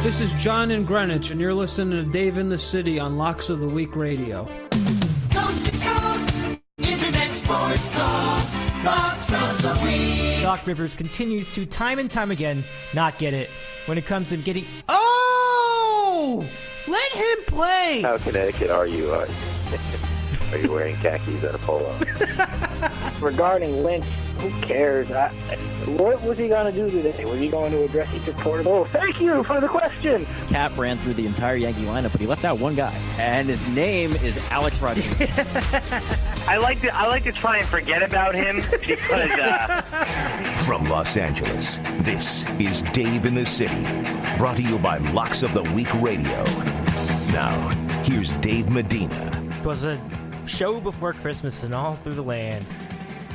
This is John in Greenwich, and you're listening to Dave in the City on Locks of the Week Radio. Coast to coast, Internet Sports Talk, Locks of the Week. Doc Rivers continues to, time and time again, not get it when it comes to getting... Oh! Let him play! How Connecticut are you? Are you wearing khakis and a polo? Regarding Lynch, who cares? What was he going to do today? Was he going to address each reporter? Oh, thank you for the question. Cap ran through the entire Yankee lineup, but he left out one guy, and his name is Alex Rodriguez. I like to try and forget about him because. From Los Angeles, this is Dave in the City, brought to you by Locks of the Week Radio. Now, here's Dave Medina. It was a show before Christmas and all through the land.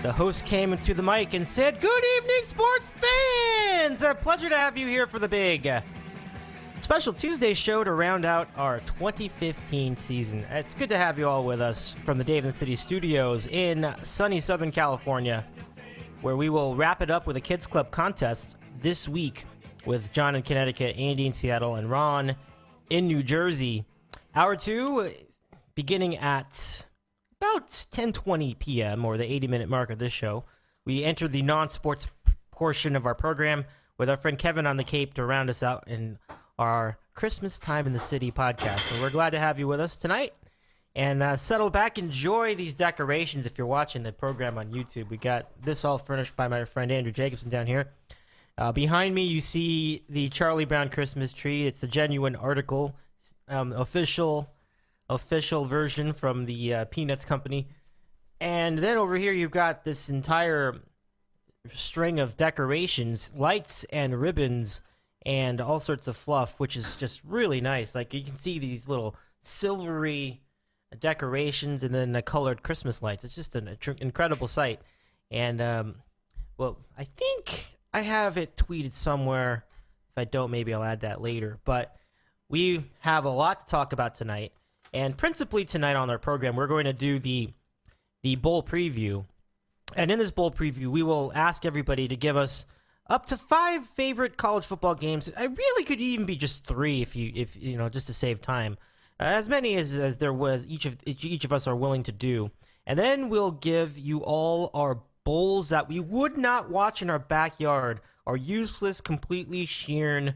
The host came into the mic and said, "Good evening, sports fans! A pleasure to have you here for the big special Tuesday show to round out our 2015 season. It's good to have you all with us from the Dave in the City studios in sunny Southern California, where we will wrap it up with a Kids Club contest this week with John in Connecticut, Andy in Seattle, and Ron in New Jersey. Hour 2, beginning at about 10:20 p.m., or the 80-minute mark of this show, we enter the non-sports portion of our program with our friend Kevin on the Cape to round us out in our Christmas Time in the City podcast. So we're glad to have you with us tonight. And settle back, enjoy these decorations if you're watching the program on YouTube. We got this all furnished by my friend Andrew Jacobson down here. Behind me, you see the Charlie Brown Christmas tree. It's the genuine article, official version from the Peanuts Company. And then over here, you've got this entire string of decorations, lights and ribbons, and all sorts of fluff, which is just really nice. Like, you can see these little silvery decorations and then the colored Christmas lights. It's just an incredible sight. And, well, I think I have it tweeted somewhere. If I don't, maybe I'll add that later. But we have a lot to talk about tonight. And principally tonight on our program, we're going to do the bowl preview. And in this bowl preview, we will ask everybody to give us up to 5 favorite college football games. I really could even be just 3 if you know, just to save time. As many as there was each of us are willing to do. And then we'll give you all our bowls that we would not watch in our backyard, our useless, completely sheer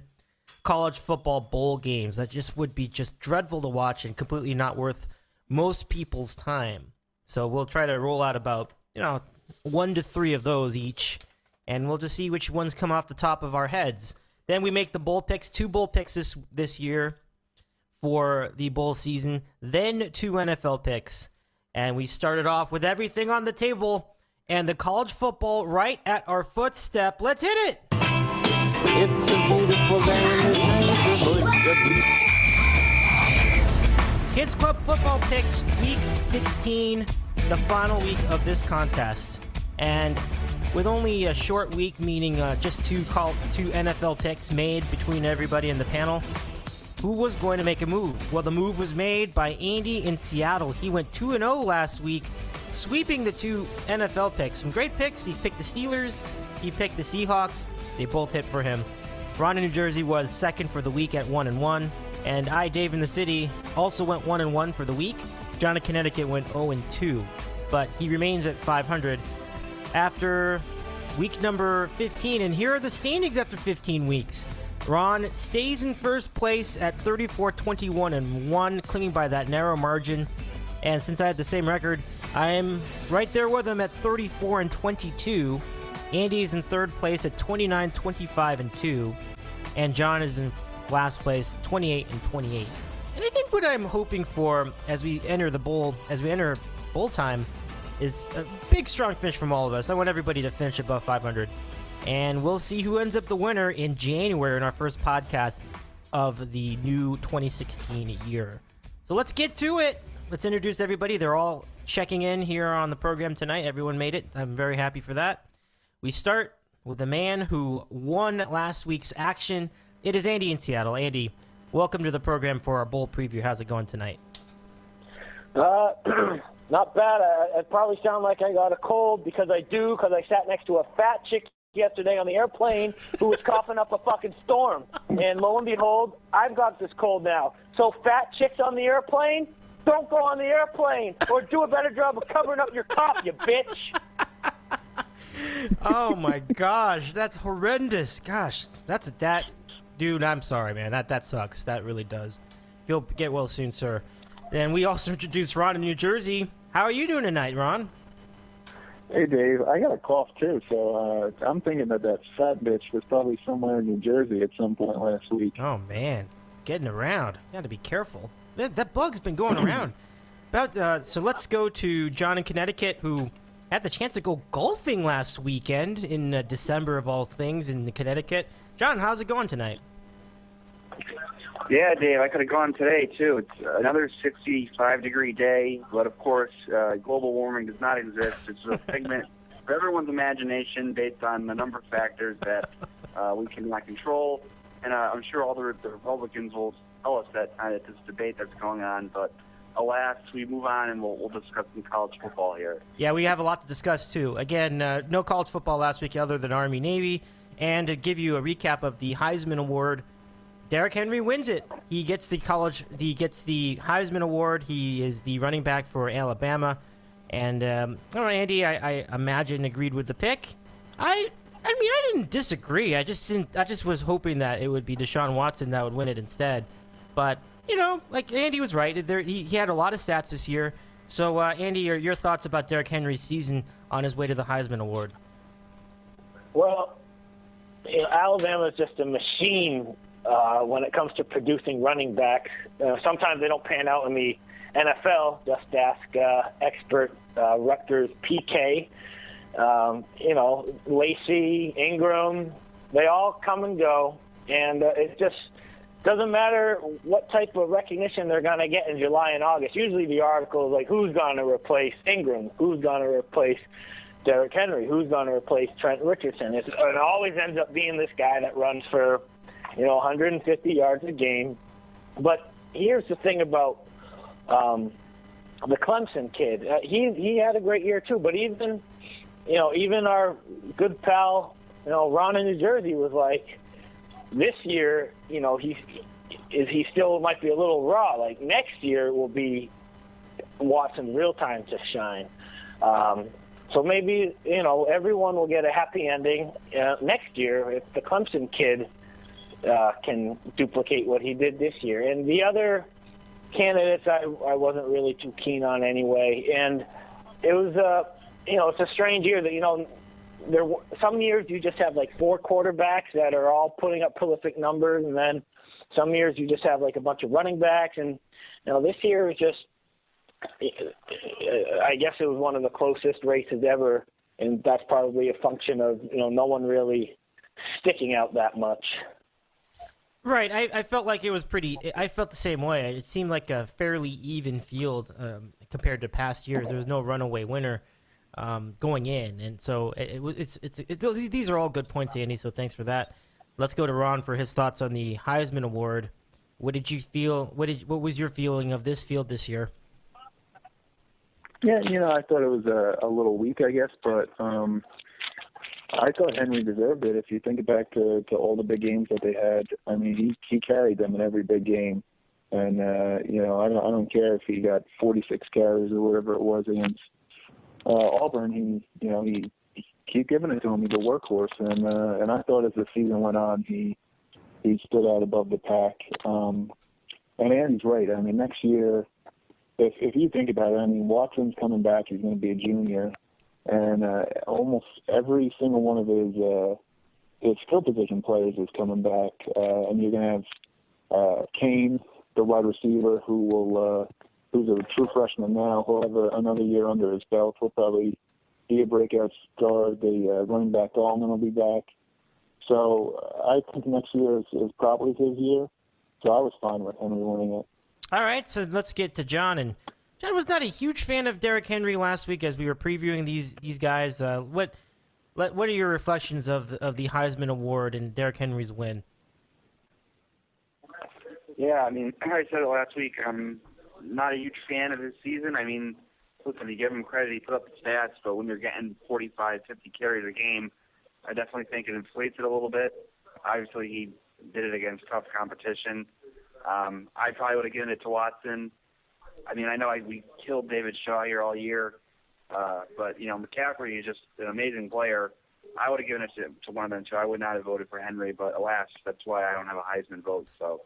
college football bowl games that just would be just dreadful to watch and completely not worth most people's time. So we'll try to roll out about, 1 to 3 of those each, and we'll just see which ones come off the top of our heads. Then we make the bowl picks, 2 bowl picks this year for the bowl season, then 2 NFL picks, and we started off with everything on the table and the college football right at our footstep. Let's hit it! It's a beautiful day in this neighborhood. Kids Club football picks, week 16, the final week of this contest. And with only a short week, meaning just 2 NFL picks made between everybody in the panel, who was going to make a move? Well, the move was made by Andy in Seattle. He went 2-0 last week, sweeping the 2 NFL picks. Some great picks. He picked the Steelers. He picked the Seahawks. They both hit for him. Ron in New Jersey was second for the week at 1-1. And I, Dave in the City, also went 1-1 for the week. John in Connecticut went 0-2. But he remains at 500 after week number 15. And here are the standings after 15 weeks. Ron stays in first place at 34-21-1, clinging by that narrow margin. And since I had the same record, I am right there with him at 34-22. Andy's in third place at 29-25-2, and John is in last place, 28-28. And I think what I'm hoping for as we enter bowl time, is a big, strong finish from all of us. I want everybody to finish above 500, and we'll see who ends up the winner in January in our first podcast of the new 2016 year. So let's get to it. Let's introduce everybody. They're all checking in here on the program tonight. Everyone made it. I'm very happy for that. We start with the man who won last week's action. It is Andy in Seattle. Andy, welcome to the program for our bowl preview. How's it going tonight? Not bad. I probably sound like I got a cold because I sat next to a fat chick yesterday on the airplane who was coughing up a fucking storm. And lo and behold, I've got this cold now. So fat chicks on the airplane, don't go on the airplane or do a better job of covering up your cough, you bitch. Oh, my gosh. That's horrendous. Gosh, that. Dude, I'm sorry, man. That sucks. That really does. You'll get well soon, sir. And we also introduced Ron in New Jersey. How are you doing tonight, Ron? Hey, Dave. I got a cough, too, so I'm thinking that fat bitch was probably somewhere in New Jersey at some point last week. Oh, man. Getting around. You got to be careful. That bug's been going around. So let's go to John in Connecticut, who had the chance to go golfing last weekend in December of all things in Connecticut. John, how's it going tonight? Yeah, Dave, I could have gone today, too. It's another 65-degree day, but, of course, global warming does not exist. It's a figment of everyone's imagination based on the number of factors that we cannot control. And I'm sure all the Republicans will tell us that at this debate that's going on, but alas, we move on and we'll discuss some college football here. Yeah, we have a lot to discuss, too. Again, no college football last week other than Army-Navy. And to give you a recap of the Heisman Award, Derrick Henry wins it. He gets the Heisman Award. He is the running back for Alabama. And I don't know, Andy, I imagine agreed with the pick. I mean, I didn't disagree. I just was hoping that it would be Deshaun Watson that would win it instead. But, you know, like Andy was right. He had a lot of stats this year. So, Andy, your thoughts about Derrick Henry's season on his way to the Heisman Award? Well, you know, Alabama is just a machine when it comes to producing running backs. Sometimes they don't pan out in the NFL. Just ask expert Rutgers PK. You know, Lacey, Ingram, they all come and go. And it just doesn't matter what type of recognition they're going to get in July and August. Usually the article is like, who's going to replace Ingram? Who's going to replace Derrick Henry? Who's going to replace Trent Richardson? It always ends up being this guy that runs for, 150 yards a game. But here's the thing about the Clemson kid. He had a great year too. But even our good pal, Ron in New Jersey was like, this year, he still might be a little raw. Like next year will be Watson real time to shine. So maybe, everyone will get a happy ending next year if the Clemson kid can duplicate what he did this year. And the other candidates I wasn't really too keen on anyway. And it was, it's a strange year that, some years you just have like 4 quarterbacks that are all putting up prolific numbers. And then some years you just have like a bunch of running backs. And, this year was just, I guess it was one of the closest races ever, and that's probably a function of no one really sticking out that much. Right, I felt like it was I felt the same way. It seemed like a fairly even field compared to past years. There was no runaway winner going in, and so these are all good points, Andy. So thanks for that. Let's go to Ron for his thoughts on the Heisman Award. What did you feel? What was your feeling of this field this year? Yeah, I thought it was a little weak, I guess, but I thought Henry deserved it. If you think back to all the big games that they had, I mean, he carried them in every big game. And, I don't care if he got 46 carries or whatever it was against Auburn. He keep giving it to him. He's a workhorse. And I thought as the season went on, he stood out above the pack. And Andy's right. I mean, next year, if you think about it, I mean, Watson's coming back. He's going to be a junior. And almost every single one of his skill position players is coming back. And you're going to have Kane, the wide receiver, who's a true freshman now. He'll have another year under his belt. He'll probably be a breakout star. The running back Allman will be back. So I think next year is probably his year. So I was fine with Henry winning it. All right, so let's get to John. And John was not a huge fan of Derrick Henry last week as we were previewing these guys. What are your reflections of the Heisman Award and Derrick Henry's win? Yeah, I mean, I said it last week. I'm not a huge fan of his season. I mean, listen, you give him credit, he put up the stats, but when you're getting 45, 50 carries a game, I definitely think it inflates it a little bit. Obviously, he did it against tough competition. I probably would have given it to Watson. I mean, I know we killed David Shaw here all year, but, McCaffrey is just an amazing player. I would have given it to one of them, too. I would not have voted for Henry, but alas, that's why I don't have a Heisman vote. So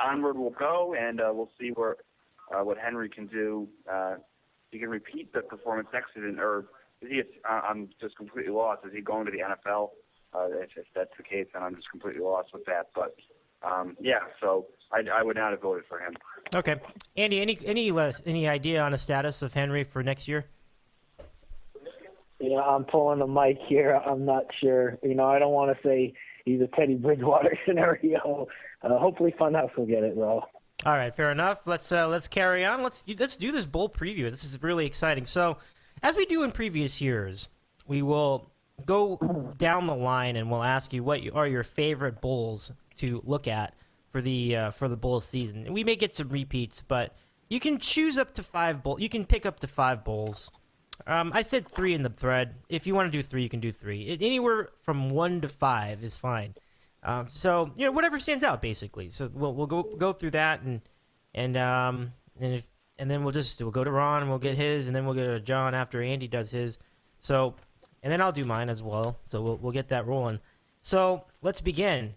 onward we'll go, and we'll see what Henry can do. He can repeat the performance next season, or is he? I'm just completely lost. Is he going to the NFL? If that's the case, then I'm just completely lost with that. But so I would not have voted for him. Okay, Andy, any idea on the status of Henry for next year? I'm pulling the mic here. I'm not sure. I don't want to say he's a Teddy Bridgewater scenario. Hopefully Funhouse will get it, though. All right, fair enough. Let's carry on. Let's do this bowl preview. This is really exciting. So, as we do in previous years, we will go down the line and we'll ask you what are your favorite bowls to look at for the bowl season. And we may get some repeats, but you can choose up to 5 bowls. You can pick up to 5 bowls. I said 3 in the thread. If you want to do 3, you can do 3. Anywhere from 1 to 5 is fine. So whatever stands out basically. So we'll go through that and then we'll go to Ron and we'll get his, and then we'll go to John after Andy does his. So and then I'll do mine as well. So we'll get that rolling. So let's begin.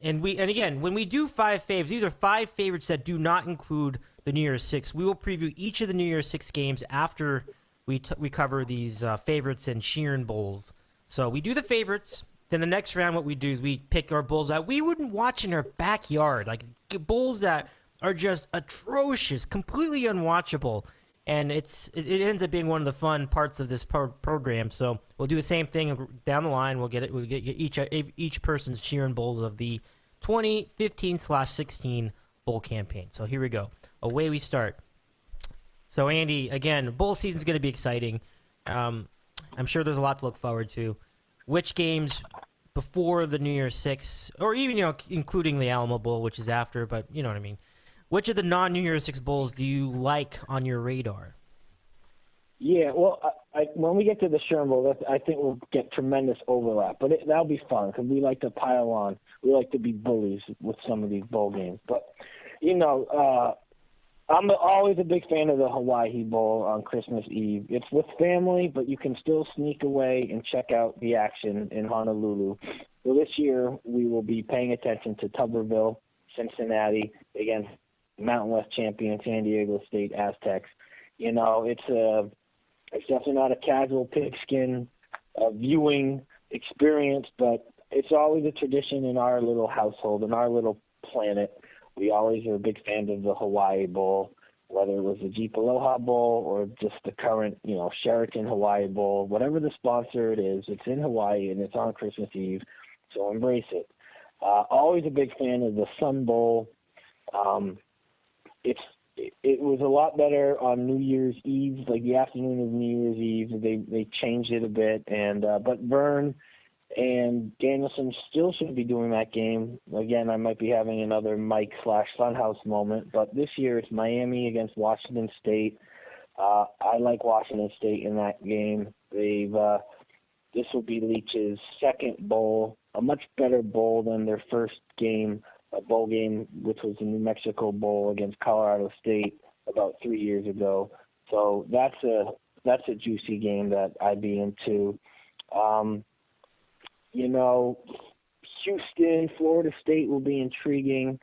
And again, when we do 5 faves, these are 5 favorites that do not include the New Year's Six. We will preview each of the New Year's Six games after we cover these favorites and Sheeran bowls. So we do the favorites. Then the next round, what we do is we pick our bowls that we wouldn't watch in our backyard, like bowls that are just atrocious, completely unwatchable, and it ends up being one of the fun parts of this program. So we'll do the same thing down the line. We'll get each person's Sheeran bowls of the 2015/16 bowl campaign. So here we go. Away we start. So Andy, again, bowl season's going to be exciting. I'm sure there's a lot to look forward to. Which games before the New Year's Six, or even including the Alamo Bowl, which is after, but you know what I mean. Which of the non-New Year's Six bowls do you like on your radar? Yeah, well, when we get to the Sherman Bowl, I think we'll get tremendous overlap, but that'll be fun because we like to pile on. We like to be bullies with some of these bowl games, but I'm always a big fan of the Hawaii Bowl on Christmas Eve. It's with family, but you can still sneak away and check out the action in Honolulu. So this year, we will be paying attention to Tuberville, Cincinnati, against Mountain West champion San Diego State Aztecs. It's definitely not a casual pigskin viewing experience, but it's always a tradition in our little household, in our little planet. We always are big fans of the Hawaii Bowl, whether it was the Jeep Aloha Bowl or just the current, Sheraton Hawaii Bowl. Whatever the sponsor it is, it's in Hawaii and it's on Christmas Eve, so embrace it. Always a big fan of the Sun Bowl. It was a lot better on New Year's Eve, like the afternoon of New Year's Eve. They changed it a bit, but Vern and Danielson still should be doing that game. Again, I might be having another Mike/Funhouse moment, but this year it's Miami against Washington State. I like Washington State in that game. This will be Leach's second bowl, a much better bowl than their first game, a bowl game, which was the New Mexico Bowl against Colorado State about 3 years ago. So that's a juicy game that I'd be into. Houston, Florida State will be intriguing.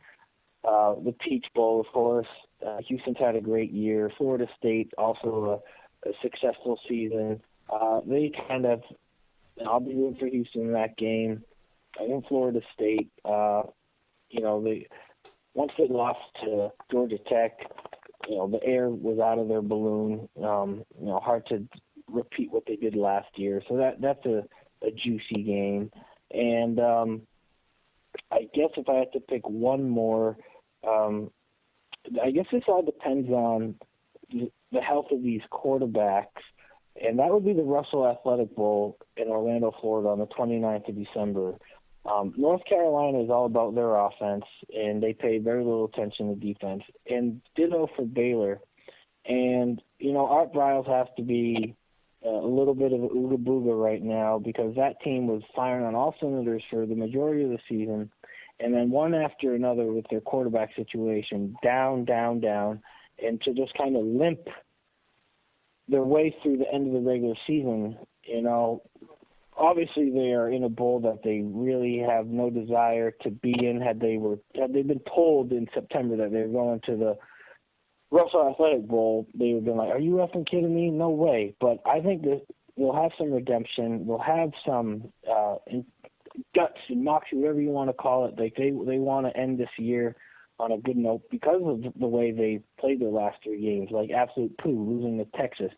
The Peach Bowl, of course. Houston's had a great year. Florida State, also a successful season. I'll be rooting for Houston in that game. I think Florida State, once they lost to Georgia Tech, the air was out of their balloon. Hard to repeat what they did last year. So that's a juicy game. And I guess if I had to pick one more, I guess this all depends on the health of these quarterbacks, and that would be the Russell Athletic Bowl in Orlando, Florida on the 29th of December. North Carolina is all about their offense, and they pay very little attention to defense, and ditto for Baylor. And, Art Briles has to be a little bit of an ooga booga right now because that team was firing on all cylinders for the majority of the season, and then one after another with their quarterback situation, down, and to just kind of limp their way through the end of the regular season, obviously they are in a bowl that they really have no desire to be in. Had they been told in September that they were going to the Russell Athletic Bowl, they would have been like, are you effing kidding me? No way. But I think that we'll have some redemption. We'll have some guts and moxie, whatever you want to call it. Like they want to end this year on a good note because of the way they played their last 3 games, like absolute poo, losing to Texas.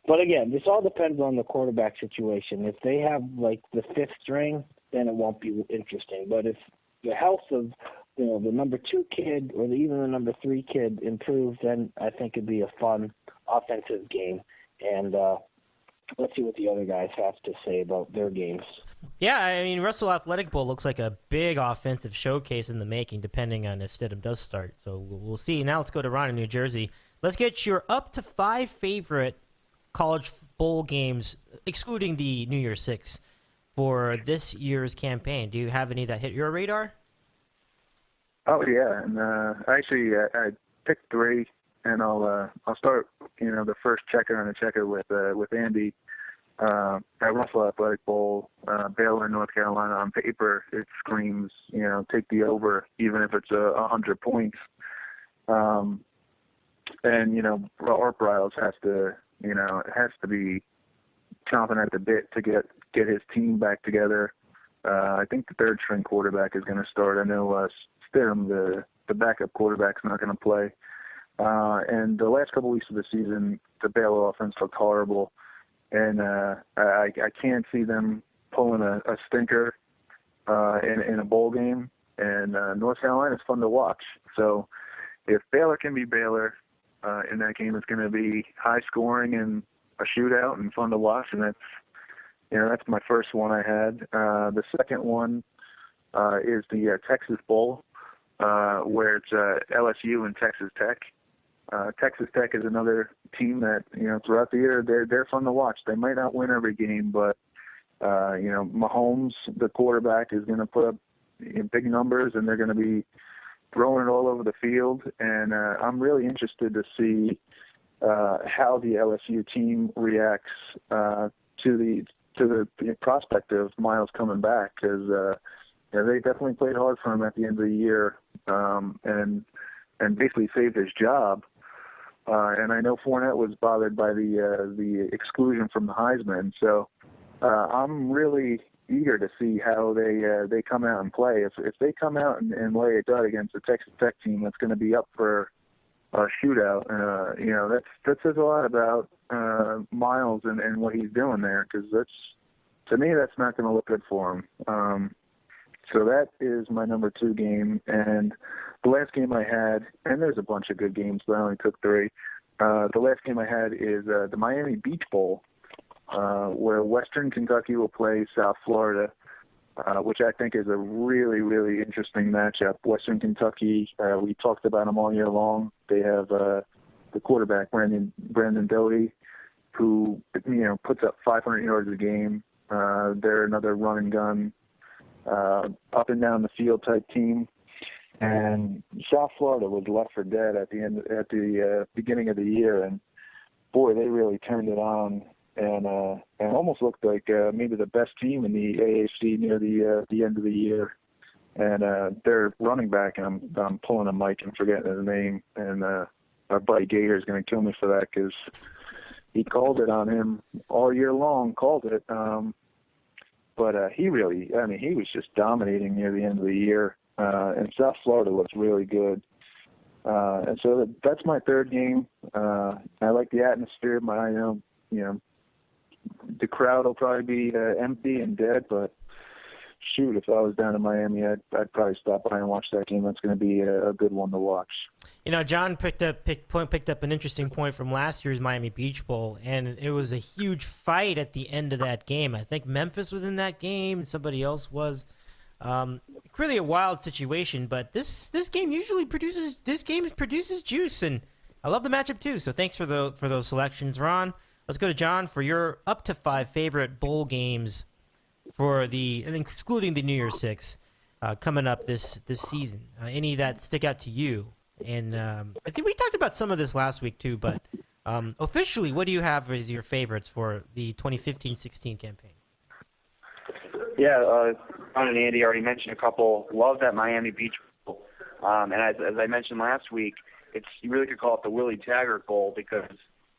But again, this all depends on the quarterback situation. If they have like the 5th string, then it won't be interesting. But if the health of the number 2 kid or even the number 3 kid improves, then I think it'd be a fun offensive game. And let's see what the other guys have to say about their games. Yeah, I mean, Russell Athletic Bowl looks like a big offensive showcase in the making, depending on if Stidham does start. So we'll see. Now let's go to Ron in New Jersey. Let's get your up to 5 favorite college bowl games, excluding the New Year's Six, for this year's campaign. Do you have any that hit your radar? Oh yeah, and I picked 3, and I'll start the first checker on the checker with Andy. At Russell Athletic Bowl, Baylor, North Carolina. On paper, it screams take the over, even if it's 100 points. And Art Briles has to be chomping at the bit to get his team back together. I think the 3rd string quarterback is going to start. I know Stidham, the backup quarterback's not going to play. And the last couple weeks of the season, the Baylor offense looked horrible. And I can't see them pulling a stinker in a bowl game. And North Carolina is fun to watch. So if Baylor can be Baylor in that game, it's going to be high scoring and a shootout and fun to watch. And that's my first one I had. The second one is the Texas Bowl, where it's LSU and Texas Tech. Texas Tech is another team that, throughout the year, they're fun to watch. They might not win every game, but, Mahomes, the quarterback, is going to put up big numbers, and they're going to be throwing it all over the field. And I'm really interested to see how the LSU team reacts to the prospect of Miles coming back, because they definitely played hard for him at the end of the year and basically saved his job. And I know Fournette was bothered by the exclusion from the Heisman, so I'm really eager to see how they come out and play. If they come out and lay a dud against the Texas Tech team that's going to be up for a shootout, that says a lot about Miles and what he's doing there, because to me that's not going to look good for him. So that is my number 2 game. And the last game I had, and there's a bunch of good games, but I only took 3. The last game I had is the Miami Beach Bowl, where Western Kentucky will play South Florida, which I think is a really, really interesting matchup. Western Kentucky, we talked about them all year long. They have the quarterback, Brandon Doty, who puts up 500 yards a game. They're another run and gun, up and down the field type team. And South Florida was left for dead at the beginning of the year, and boy, they really turned it on and almost looked like maybe the best team in the AAC near the end of the year. And their running back, and I'm pulling a mic and forgetting his name, and our buddy Gator is going to kill me for that because he called it on him all year long. But he was just dominating near the end of the year. And South Florida looks really good. And so that's my 3rd game. I like the atmosphere. The crowd will probably be empty and dead, but shoot, if I was down in Miami, I'd probably stop by and watch that game. That's going to be a good one to watch. John picked up an interesting point from last year's Miami Beach Bowl, and it was a huge fight at the end of that game. I think Memphis was in that game, somebody else was. Really a wild situation, but this game produces juice, and I love the matchup too. So thanks for those selections, Ron. Let's go to John for your up to 5 favorite bowl games for and excluding the New Year's Six coming up this season. Any that stick out to you? And I think we talked about some of this last week too, but officially, what do you have as your favorites for the 2015-16 campaign? Yeah, Ron and Andy already mentioned a couple. Love that Miami Beach Bowl. And as I mentioned last week, you really could call it the Willie Taggart Bowl because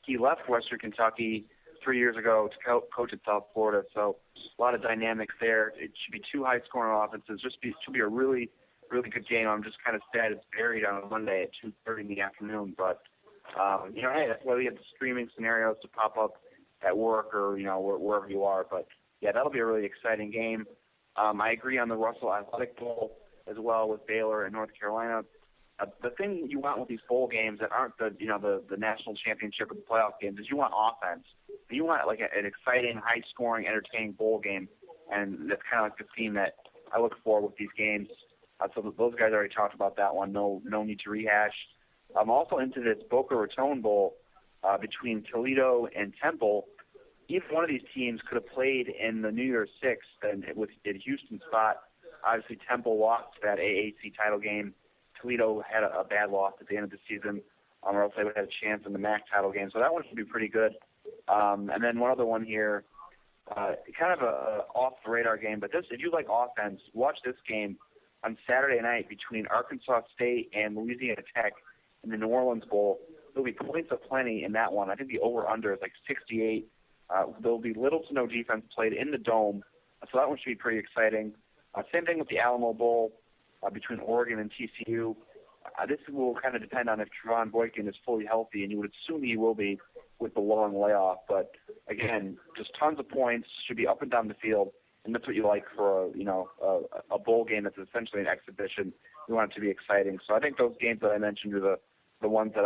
he left Western Kentucky 3 years ago to coach at South Florida. So a lot of dynamics there. It should be 2 high-scoring offenses. It should be a really, really good game. I'm just kind of sad it's buried on a Monday at 2:30 in the afternoon. But, hey, that's why we have the streaming scenarios to pop up at work or, wherever you are. But, yeah, that'll be a really exciting game. I agree on the Russell Athletic Bowl as well with Baylor and North Carolina. The thing you want with these bowl games that aren't the national championship or the playoff games is you want offense. You want like an exciting, high-scoring, entertaining bowl game, and that's kind of like the theme that I look for with these games. So those guys already talked about that one. No need to rehash. I'm also into this Boca Raton Bowl between Toledo and Temple. Either one of these teams could have played in the New Year's Six and with Houston's spot. Obviously, Temple lost that AAC title game. Cueto had a bad loss at the end of the season, or else they would have had a chance in the MAC title game. So that one should be pretty good. And then one other one here, kind of a off-the-radar game, but if you like offense, watch this game on Saturday night between Arkansas State and Louisiana Tech in the New Orleans Bowl. There'll be points aplenty in that one. I think the over-under is like 68. There'll be little to no defense played in the Dome, so that one should be pretty exciting. Same thing with the Alamo Bowl between Oregon and TCU. This will kind of depend on if Trevon Boykin is fully healthy, and you would assume he will be with the long layoff. But, again, just tons of points, should be up and down the field, and that's what you like for a bowl game that's essentially an exhibition. You want it to be exciting. So I think those games that I mentioned are the ones that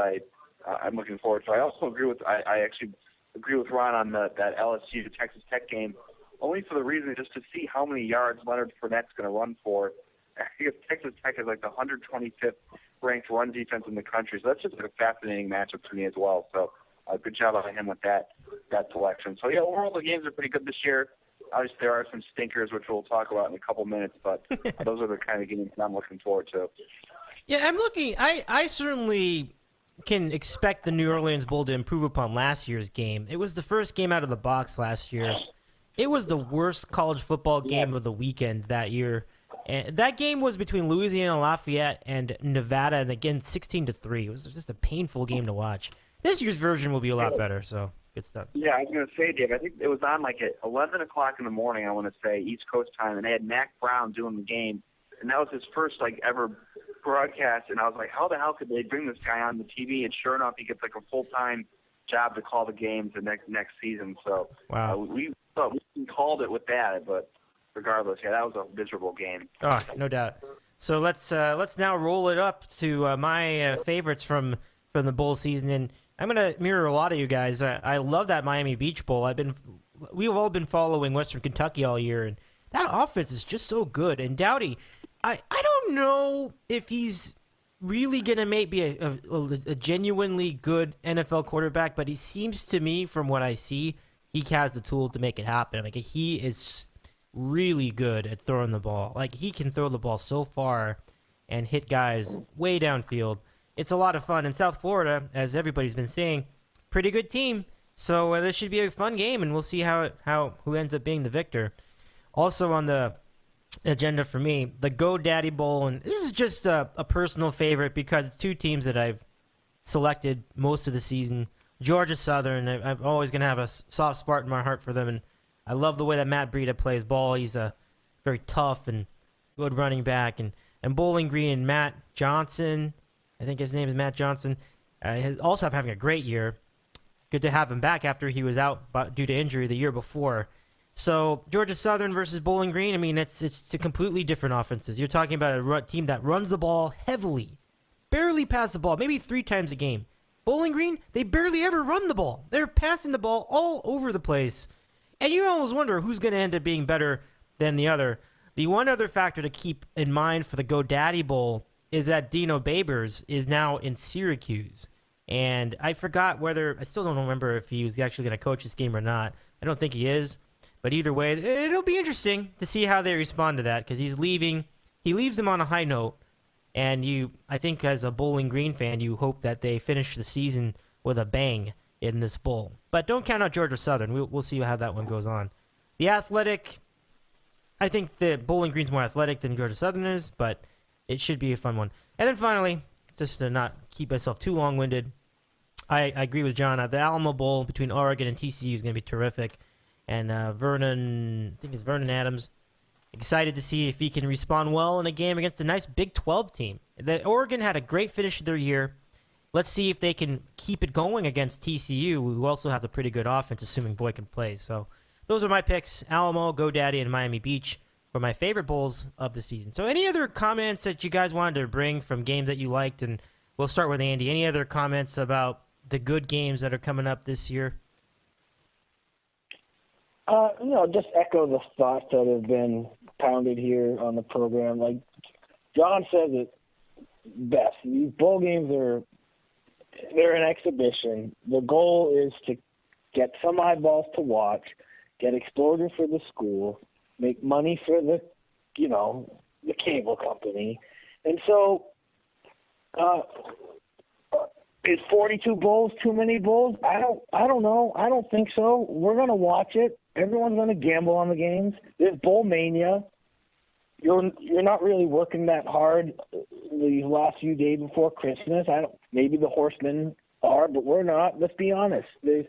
I'm looking forward to. I also agree with I actually agree with Ron on that LSU Texas Tech game, only for the reason just to see how many yards Leonard Fournette's going to run for. I think Texas Tech is like the 125th ranked run defense in the country, so that's just like a fascinating matchup to me as well. So good job on him with that selection. So yeah, overall the games are pretty good this year. Obviously there are some stinkers, which we'll talk about in a couple minutes, but those are the kind of games I'm looking forward to. Yeah, I certainly can expect the New Orleans Bowl to improve upon last year's game. It was the first game out of the box last year. It was the worst college football game of the weekend that year. And that game was between Louisiana Lafayette and Nevada, and again, 16-3. It was just a painful game to watch. This year's version will be a lot better, so good stuff. Yeah, I was going to say, Dave, I think it was on like at 11 o'clock in the morning, I want to say, East Coast time, and they had Mac Brown doing the game, and that was his first like ever broadcast, and I was like, how the hell could they bring this guy on the TV? And sure enough, he gets like a full-time job to call the games the next season. So wow. We called it with that, but regardless, yeah, that was a miserable game. Oh, no doubt. So let's now roll it up to my favorites from the bowl season, and I'm gonna mirror a lot of you guys. I love that Miami Beach Bowl. We've all been following Western Kentucky all year, and that offense is just so good. And Dowdy, I don't know if he's really gonna be a genuinely good NFL quarterback, but he seems to me, from what I see, he has the tools to make it happen. Like, he is really good at throwing the ball. Like, he can throw the ball so far and hit guys way downfield. It's a lot of fun. In South Florida, as everybody's been saying, pretty good team. So this should be a fun game, and we'll see who ends up being the victor. Also on the agenda for me, the GoDaddy Bowl, and this is just a personal favorite because it's two teams that I've selected most of the season. Georgia Southern, I'm always going to have a soft spot in my heart for them, and I love the way that Matt Breida plays ball. He's a very tough and good running back. And Bowling Green and Matt Johnson, I think his name is Matt Johnson, also having a great year. Good to have him back after he was out due to injury the year before. So Georgia Southern versus Bowling Green, I mean, it's two completely different offenses. You're talking about a team that runs the ball heavily, barely pass the ball, maybe 3 times a game. Bowling Green, they barely ever run the ball. They're passing the ball all over the place. And you always wonder who's going to end up being better than the other. The one other factor to keep in mind for the GoDaddy Bowl is that Dino Babers is now in Syracuse. And I forgot I still don't remember if he was actually going to coach this game or not. I don't think he is. But either way, it'll be interesting to see how they respond to that, because he's leaving. He leaves them on a high note. And I think as a Bowling Green fan, you hope that they finish the season with a bang in this bowl. But don't count out Georgia Southern. We'll see how that one goes on. The Athletic, I think the Bowling Green's more athletic than Georgia Southern is, but it should be a fun one. And then finally, just to not keep myself too long-winded, I agree with John. The Alamo Bowl between Oregon and TCU is going to be terrific. And Vernon Adams, excited to see if he can respond well in a game against a nice Big 12 team. Oregon had a great finish of their year. Let's see if they can keep it going against TCU, who also has a pretty good offense, assuming Boyd can play. So those are my picks: Alamo, GoDaddy, and Miami Beach for my favorite bowls of the season. So any other comments that you guys wanted to bring from games that you liked? And we'll start with Andy. Any other comments about the good games that are coming up this year? Just echo the thoughts that have been pounded here on the program. Like John says it best. These bowl games they're an exhibition. The goal is to get some eyeballs to watch, get exposure for the school, make money for the cable company. And so is 42 bowls too many bowls? I don't know. I don't think so. We're going to watch it. Everyone's going to gamble on the games. There's bowl mania. You're not really working that hard these last few days before Christmas. Maybe the horsemen are, but we're not. Let's be honest. You're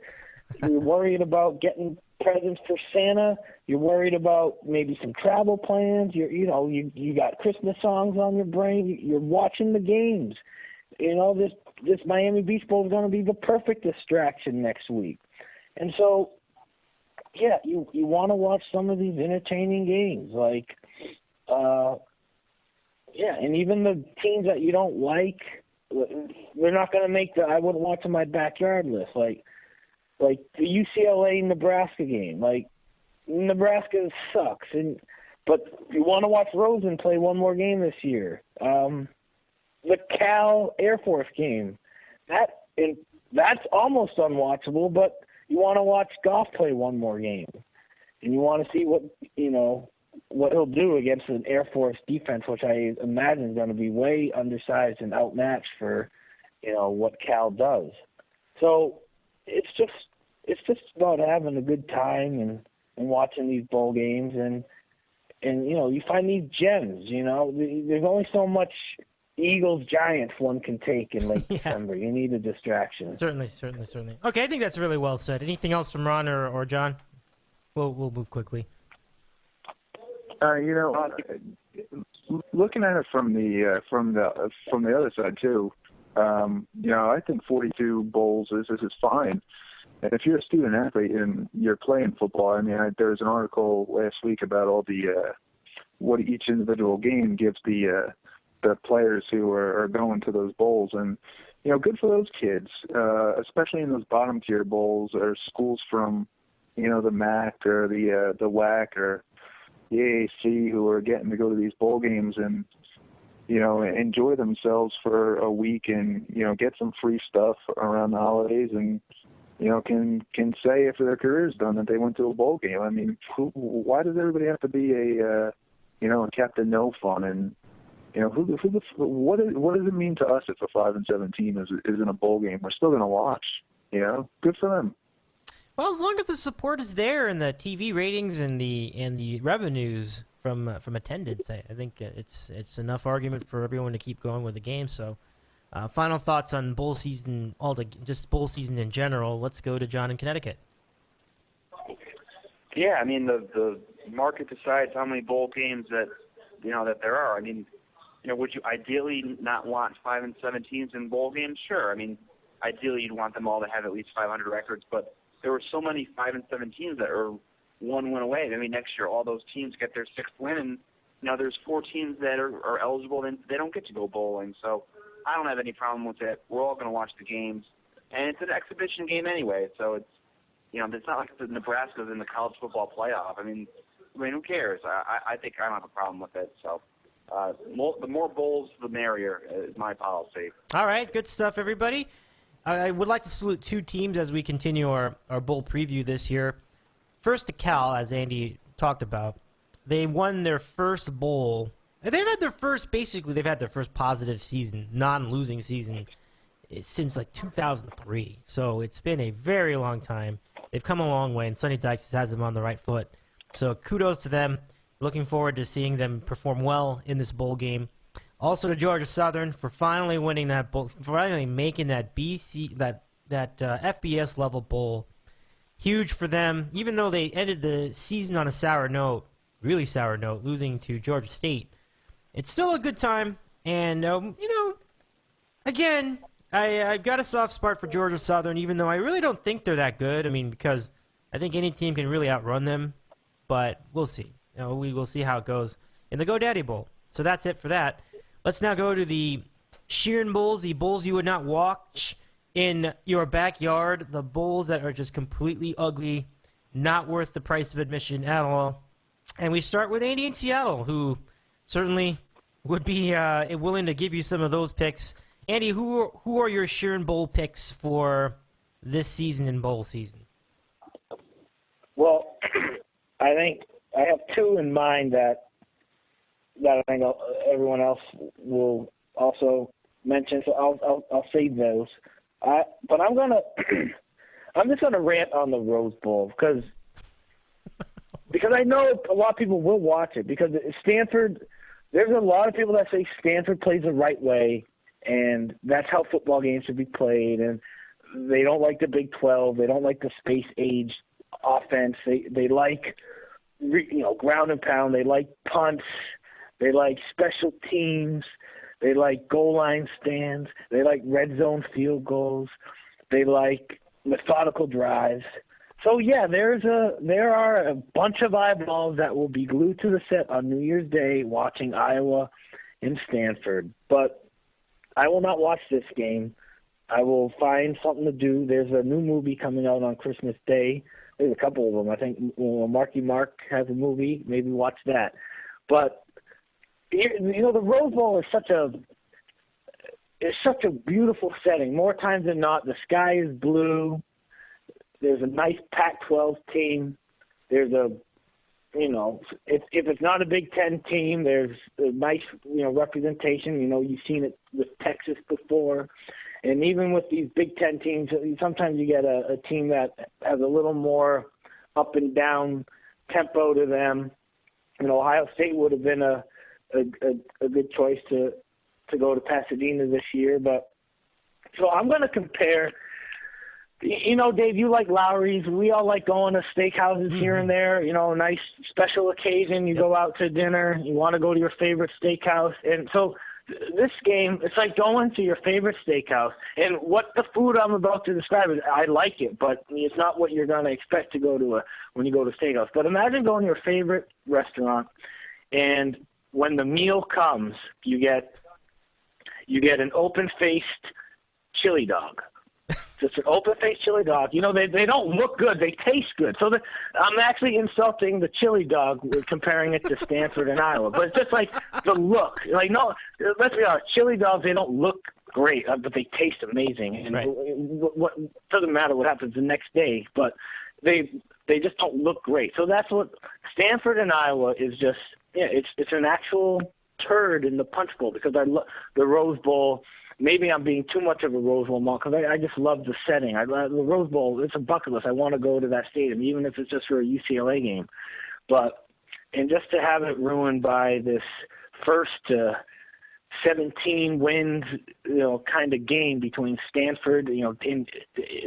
worried about getting presents for Santa. You're worried about maybe some travel plans. You got Christmas songs on your brain. You're watching the games. This Miami Beach Bowl is going to be the perfect distraction next week. And so, yeah, you want to watch some of these entertaining games. And even the teams that you don't like, they're not going to make the I wouldn't watch in my backyard list. Like the UCLA-Nebraska game. Nebraska sucks, but you want to watch Rosen play one more game this year. The Cal Air Force game, that's almost unwatchable, but you want to watch Goff play one more game, and you want to see what he'll do against an Air Force defense, which I imagine is going to be way undersized and outmatched for what Cal does. So it's just about having a good time and watching these bowl games, and you find these gems. There's only so much Eagles Giants one can take in late December. You need a distraction. Certainly. Okay, I think that's really well said. Anything else from Ron or John? We'll move quickly. Looking at it from the other side too, I think 42 bowls is fine. And if you're a student athlete and you're playing football, there was an article last week about all the what each individual game gives the players who are going to those bowls, and good for those kids, especially in those bottom tier bowls or schools from the MAC or the WAC or the AAC who are getting to go to these bowl games and enjoy themselves for a week and get some free stuff around the holidays and can say if their career's done that they went to a bowl game. Why does everybody have to be a Captain No Fun? And what does it mean to us if a 5-7 team is in a bowl game? We're still going to watch. Good for them. Well, as long as the support is there and the TV ratings and the revenues from attendance, I think it's enough argument for everyone to keep going with the game. So, final thoughts on bowl season, just bowl season in general. Let's go to John in Connecticut. Yeah, the market decides how many bowl games that there are. Would you ideally not want 5-7 teams in bowl games? Sure. Ideally you'd want them all to have at least 500 records, but there were so many 5-7 teams that are one win away. Next year all those teams get their sixth win, and there's 4 teams that are eligible, and they don't get to go bowling. So I don't have any problem with it. We're all going to watch the games, and it's an exhibition game anyway. So it's it's not like the Nebraska's in the college football playoff. Who cares? I think I don't have a problem with it. So. The more bowls, the merrier is my policy. All right, good stuff, everybody. I would like to salute two teams as we continue our bowl preview this year. First to Cal, as Andy talked about. They won their first bowl. They've had their first positive season, non-losing season since like 2003. So it's been a very long time. They've come a long way, and Sonny Dykes has them on the right foot. So kudos to them. Looking forward to seeing them perform well in this bowl game. Also to Georgia Southern for finally winning that bowl, finally making that FBS level bowl. Huge for them, even though they ended the season on a sour note, really sour note, losing to Georgia State. It's still a good time, and again, I've got a soft spot for Georgia Southern, even though I really don't think they're that good. I mean, because I think any team can really outrun them, but we'll see. We will see how it goes in the GoDaddy Bowl. So that's it for that. Let's now go to the Sheeran Bowls, the bowls you would not watch in your backyard, the bowls that are just completely ugly, not worth the price of admission at all. And we start with Andy in Seattle, who certainly would be willing to give you some of those picks. Andy, who are your Sheeran Bowl picks for this season and bowl season? Well, I think I have two in mind that I think everyone else will also mention. So I'll save those. But I'm just gonna rant on the Rose Bowl because I know a lot of people will watch it because Stanford. There's a lot of people that say Stanford plays the right way, and that's how football games should be played. And they don't like the Big 12. They don't like the space age offense. They like ground and pound. They like punts. They like special teams. They like goal line stands. They like red zone field goals. They like methodical drives. So yeah, there are a bunch of eyeballs that will be glued to the set on New Year's Day watching Iowa and Stanford. But I will not watch this game. I will find something to do. There's a new movie coming out on Christmas Day. There's a couple of them. I think Marky Mark has a movie. Maybe watch that. But the Rose Bowl is such a beautiful setting. More times than not, the sky is blue. There's a nice Pac-12 team. There's if it's not a Big Ten team, there's a nice representation. You've seen it with Texas before, and even with these Big Ten teams, sometimes you get a team that has a little more up and down tempo to them. Ohio State would have been a good choice to go to Pasadena this year. But so I'm going to compare. Dave, you like Lowry's. We all like going to steakhouses here and there. A nice special occasion. You go out to dinner. You want to go to your favorite steakhouse. And so this game, it's like going to your favorite steakhouse. And what the food I'm about to describe is, I like it, but it's not what you're going to expect to go to when you go to steakhouse. But imagine going to your favorite restaurant, and when the meal comes, you get an open-faced chili dog. Just an open-faced chili dog. They don't look good. They taste good. So I'm actually insulting the chili dog comparing it to Stanford and Iowa. But it's just like the look. Like, no, let's be honest. Chili dogs, they don't look great, but they taste amazing. And right. What doesn't matter what happens the next day, but they just don't look great. So that's what Stanford and Iowa is just. Yeah, it's an actual turd in the punch bowl because the Rose Bowl. Maybe I'm being too much of a Rose Bowl monk because I just love the setting. The Rose Bowl, it's a bucket list. I want to go to that stadium, even if it's just for a UCLA game. And just to have it ruined by this first 17 wins, kind of game between Stanford, and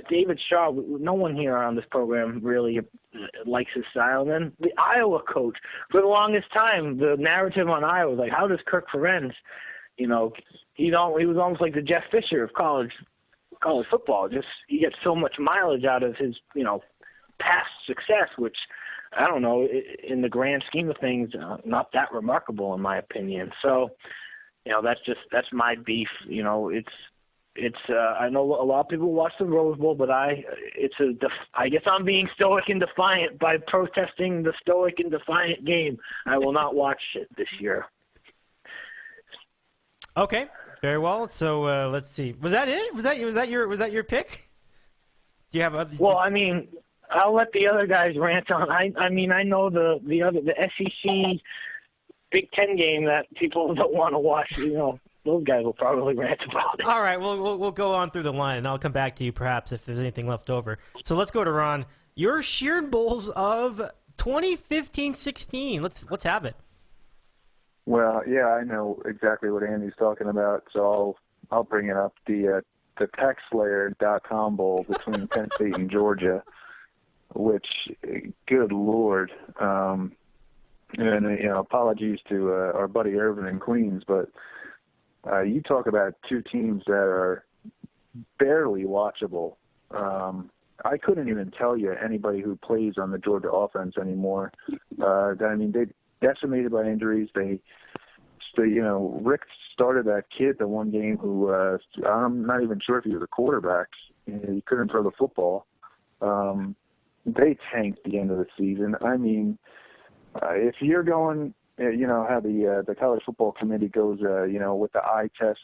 David Shaw. No one here on this program really likes his style. And then the Iowa coach, for the longest time, the narrative on Iowa was like, how does Kirk Ferentz, he was almost like the Jeff Fisher of college football. Just he gets so much mileage out of his, past success, which I don't know, in the grand scheme of things, not that remarkable in my opinion. So, that's my beef. It's I know a lot of people watch the Rose Bowl, but I guess I'm being stoic and defiant by protesting the stoic and defiant game. I will not watch it this year. Okay. Very well. So let's see. Was that it? Was that your pick? Do you have other? Well, I mean, I'll let the other guys rant on. I mean, I know the SEC Big Ten game that people don't want to watch. You know, those guys will probably rant about it. All right, we'll go on through the line, and I'll come back to you perhaps if there's anything left over. So let's go to Ron. Your Sheeran Bulls of 2015-16. Let's have it. Well, yeah, I know exactly what Andy's talking about, so I'll bring it up. The TaxSlayer.com Bowl between Penn State and Georgia, which, good Lord, and apologies to our buddy Irvin in Queens, but you talk about two teams that are barely watchable. I couldn't even tell you anybody who plays on the Georgia offense anymore. I mean, they decimated by injuries. Rick started that kid the one game who I'm not even sure if he was a quarterback. He couldn't throw the football. They tanked the end of the season. I mean, if you're going, how the college football committee goes, with the eye test,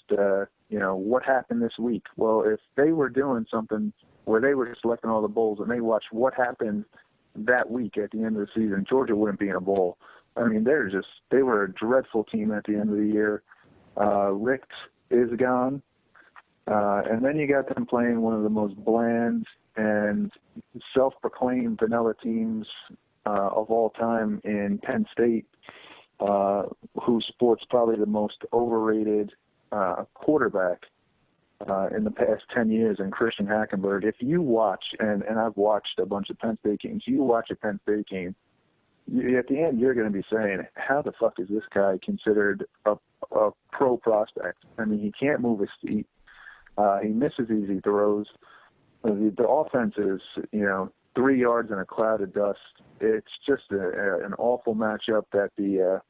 what happened this week? Well, if they were doing something where they were selecting all the bowls and they watched what happened that week at the end of the season, Georgia wouldn't be in a bowl. I mean, they were a dreadful team at the end of the year. Rick is gone. And then you got them playing one of the most bland and self-proclaimed vanilla teams of all time in Penn State, who sports probably the most overrated quarterback in the past 10 years in Christian Hackenberg. If you watch, and I've watched a bunch of Penn State games, you watch a Penn State game, at the end, you're going to be saying, how the fuck is this guy considered a pro prospect? I mean, he can't move his feet. He misses easy throws. The offense is, 3 yards in a cloud of dust. It's just an awful matchup that the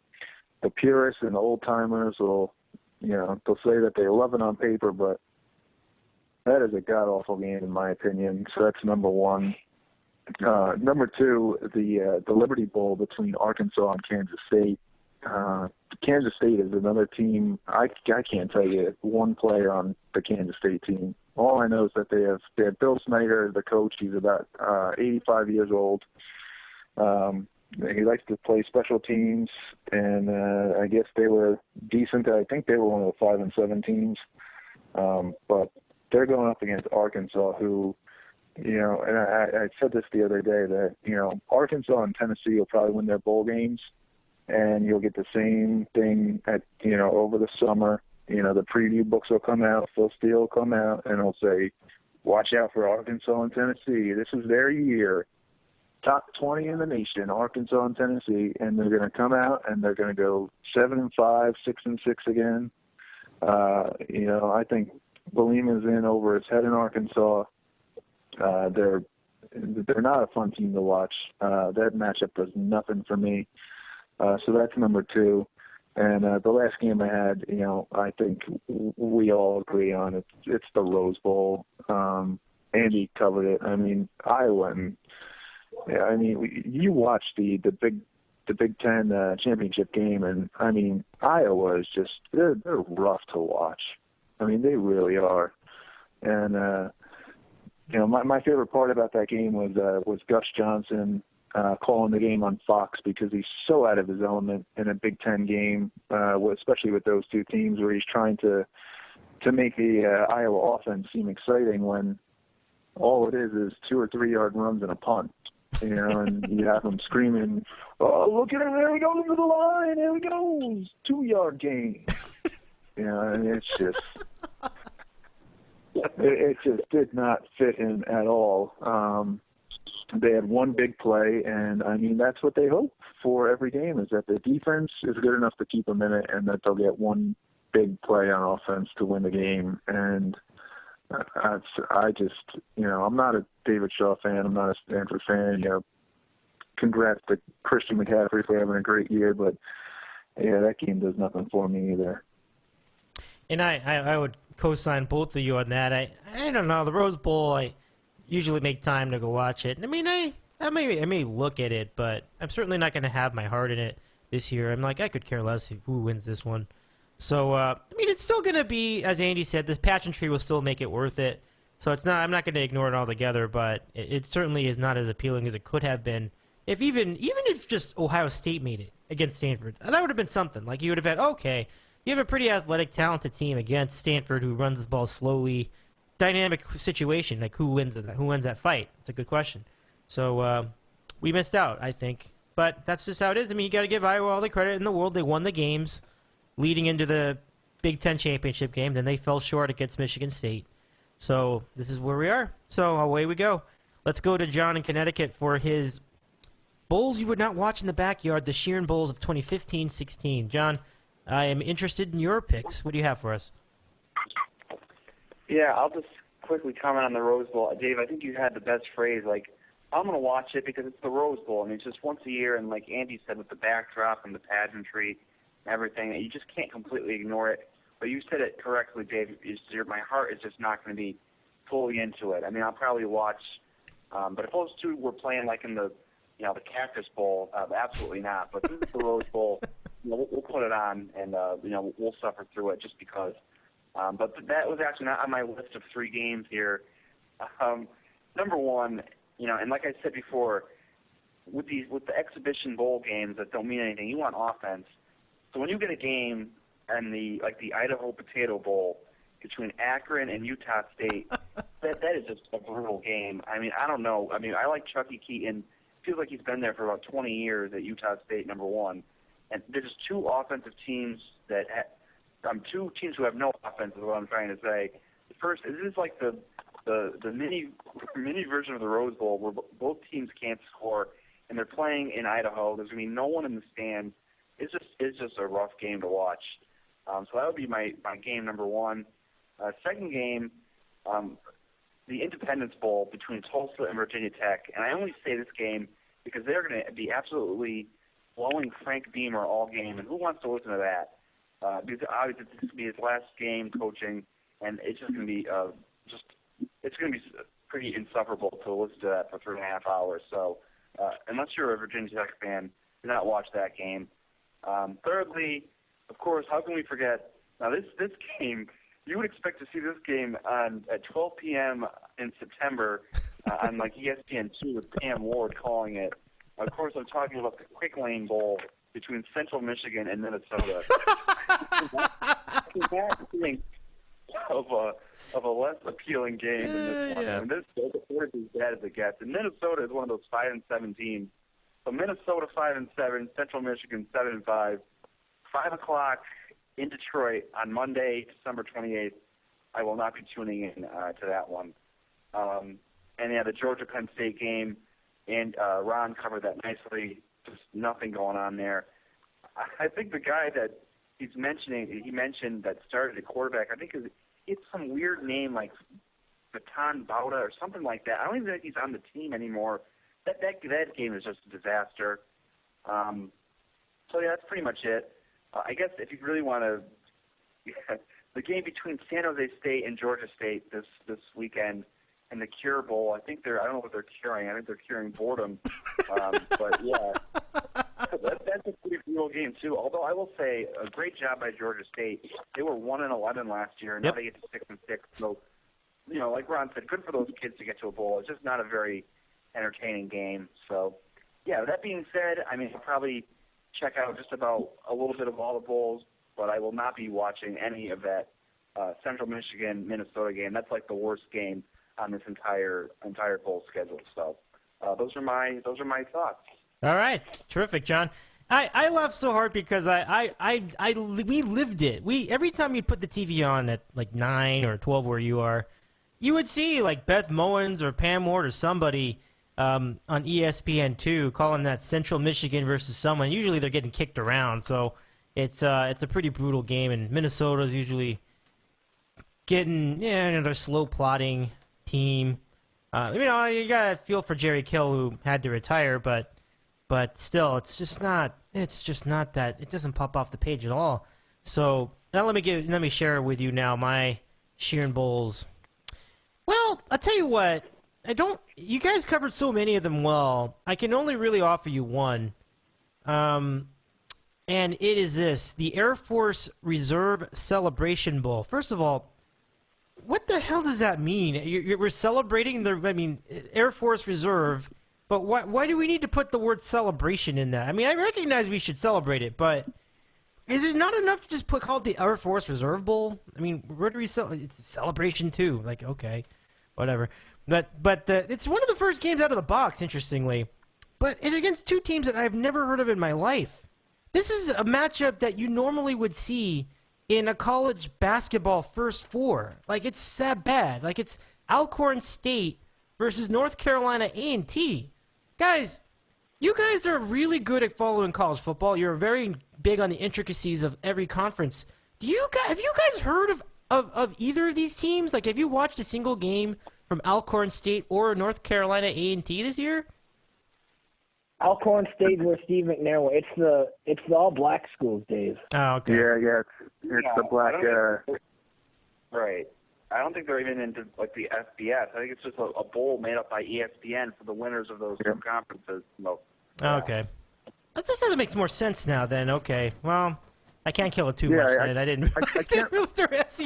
purists and the old-timers will, they'll say that they love it on paper, but that is a god-awful game in my opinion. So that's number one. Number two, the Liberty Bowl between Arkansas and Kansas State. Kansas State is another team. I can't tell you one player on the Kansas State team. All I know is that they have Bill Snyder, the coach. He's about 85 years old. He likes to play special teams, and I guess they were decent. I think they were one of the 5-7 teams. But they're going up against Arkansas, who, and I said this the other day that, Arkansas and Tennessee will probably win their bowl games, and you'll get the same thing at, over the summer. The preview books will come out, Phil Steele will come out, and he'll say, watch out for Arkansas and Tennessee. This is their year. Top 20 in the nation, Arkansas and Tennessee, and they're going to come out and they're going to go 7-5, 6-6 again. I think Bielema's in over his head in Arkansas. They're not a fun team to watch. That matchup does nothing for me. So that's number two. And the last game I had, I think we all agree on it. It's the Rose Bowl. Andy covered it. I mean, Iowa. You watch the Big Ten championship game, and I mean, Iowa is just they're rough to watch. I mean, they really are. And my favorite part about that game was Gus Johnson calling the game on Fox, because he's so out of his element in a Big Ten game, especially with those two teams, where he's trying to make the Iowa offense seem exciting when all it is 2 or 3 yard runs and a punt. And you have them screaming, "Oh, look at him! There he goes over the line! There he goes! 2 yard gain!" And it's just, it just did not fit in at all. They had one big play, and I mean, that's what they hope for every game, is that the defense is good enough to keep them in it, and that they'll get one big play on offense to win the game. And I just, I'm not a David Shaw fan. I'm not a Stanford fan. Congrats to Christian McCaffrey for having a great year, but yeah, that game does nothing for me either. And I would co-sign both of you on that. I don't know, the Rose Bowl, I usually make time to go watch it. I mean, I may look at it, but I'm certainly not going to have my heart in it this year. I'm like, I could care less who wins this one. So, I mean, it's still going to be, as Andy said, this pageantry will still make it worth it. So I'm not going to ignore it altogether, but it certainly is not as appealing as it could have been. If even if just Ohio State made it against Stanford, that would have been something. Like, you would have had, okay, you have a pretty athletic, talented team against Stanford who runs this ball slowly. Dynamic situation, like who wins that fight? It's a good question. So we missed out, I think. But that's just how it is. I mean, you got to give Iowa all the credit in the world. They won the games leading into the Big Ten championship game. Then they fell short against Michigan State. So this is where we are. So away we go. Let's go to John in Connecticut for his bowls you would not watch in the backyard, the Sheeran Bowls of 2015-16. John, I am interested in your picks. What do you have for us? Yeah, I'll just quickly comment on the Rose Bowl. Dave, I think you had the best phrase, like, I'm going to watch it because it's the Rose Bowl. I mean, it's just once a year, and like Andy said, with the backdrop and the pageantry and everything, you just can't completely ignore it. But you said it correctly, Dave. My heart is just not going to be fully into it. I mean, I'll probably watch, but if those two were playing like in the Cactus Bowl, absolutely not. But this is the Rose Bowl. We'll put it on, and we'll suffer through it just because. But that was actually not on my list of 3 games here. Number one, and like I said before, with the exhibition bowl games that don't mean anything, you want offense. So when you get a game and the Idaho Potato Bowl between Akron and Utah State, that is just a brutal game. I mean, I don't know. I mean, I like Chucky Keaton. Feels like he's been there for about 20 years at Utah State, number one. And there's just 2 offensive teams that two teams who have no offense is what I'm trying to say. The first, this is like the mini version of the Rose Bowl where both teams can't score, and they're playing in Idaho. There's going to be no one in the stands. It's just a rough game to watch. So that would be my game number one. Second game, the Independence Bowl between Tulsa and Virginia Tech. And I only say this game because they're going to be absolutely blowing Frank Beamer all game, and who wants to listen to that? Because obviously this is going to be his last game coaching, and it's just going to be it's going to be pretty insufferable to listen to that for 3.5 hours. So unless you're a Virginia Tech fan, do not watch that game. Thirdly, of course, how can we forget? Now this game, you would expect to see this game at 12 p.m. in September on like ESPN2 with Pam Ward calling it. Of course, I'm talking about the Quick Lane Bowl between Central Michigan and Minnesota. of a less appealing game than this one. Yeah. I mean, Minnesota is as bad as it gets. And Minnesota is one of those 5-7 teams. So Minnesota 5-7, Central Michigan 7-5, 5 o'clock in Detroit on Monday, December 28th. I will not be tuning in to that one. And yeah, the Georgia Penn State game, and Ron covered that nicely. Just nothing going on there. I think the guy that he mentioned that started at quarterback, I think it's some weird name like Baton Bauta or something like that. I don't even think he's on the team anymore. That game is just a disaster. So yeah, that's pretty much it. I guess if you really want to, the game between San Jose State and Georgia State this weekend, and the Cure Bowl, I don't know what they're curing. I think they're curing boredom. But yeah, that's a pretty brutal game too. Although I will say, a great job by Georgia State. They were 1-11 last year, and now they get to 6-6. So, like Ron said, good for those kids to get to a bowl. It's just not a very entertaining game. So, yeah. That being said, I mean, I'll probably check out just about a little bit of all the bowls, but I will not be watching any of that Central Michigan Minnesota game. That's like the worst game on this entire bowl schedule. So those are my thoughts. All right, terrific, John. I laughed so hard because we lived it. Every time you put the TV on at like 9 or 12 where you are, you would see like Beth Mowins or Pam Ward or somebody on ESPN2 calling that Central Michigan versus someone. Usually they're getting kicked around, so it's a pretty brutal game. And Minnesota's usually getting they're slow plotting team. You gotta feel for Jerry Kill who had to retire, but still, it's just not that. It doesn't pop off the page at all. So now let me share with you now my Sheeran Bowls. Well, I'll tell you what. You guys covered so many of them well. I can only really offer you one. and it is the Air Force Reserve Celebration Bowl. First of all, what the hell does that mean? We're celebrating Air Force Reserve, but why do we need to put the word celebration in that? I mean, I recognize we should celebrate it, but is it not enough to just call it the Air Force Reserve Bowl? I mean, where do we it's celebration too? Like, okay, whatever. But it's one of the first games out of the box, interestingly. But it's against two teams that I've never heard of in my life. This is a matchup that you normally would see in a college basketball first four. Like, it's that bad. Like, it's Alcorn State versus North Carolina A&T. Guys, you guys are really good at following college football. You're very big on the intricacies of every conference. Have you guys heard of either of these teams? Like, have you watched a single game from Alcorn State or North Carolina A&T this year? Alcorn State versus Steve McNair. It's the all black schools, Dave. Oh, okay. Yeah, it's the black. Right. I don't think they're even into like the FBS. I think it's just a bowl made up by ESPN for the winners of those two conferences. No. Okay. This doesn't make more sense now. Then okay. Well, I can't kill it too much. Then I didn't. I can't.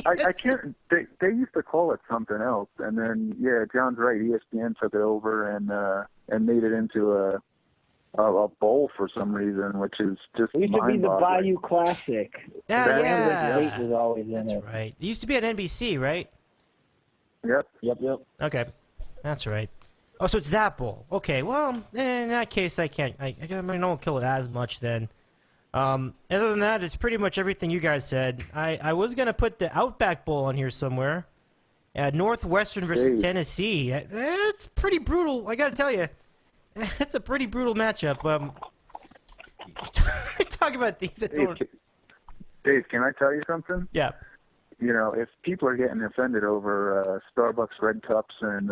I can't. They used to call it something else, and then John's right. ESPN took it over and made it into a bowl for some reason, which is just it used to be the Bayou Classic. Yeah. State was always in That's it. right. It used to be at NBC, right? Yep. Okay, that's right. Oh, so it's that bowl. Okay, well, in that case, I can't. I don't kill it as much then. Other than that, it's pretty much everything you guys said. I was gonna put the Outback Bowl on here somewhere. Northwestern versus Tennessee. That's pretty brutal. I gotta tell you. That's a pretty brutal matchup. Talk about these. Dave, can I tell you something? Yeah. You know, if people are getting offended over Starbucks red cups and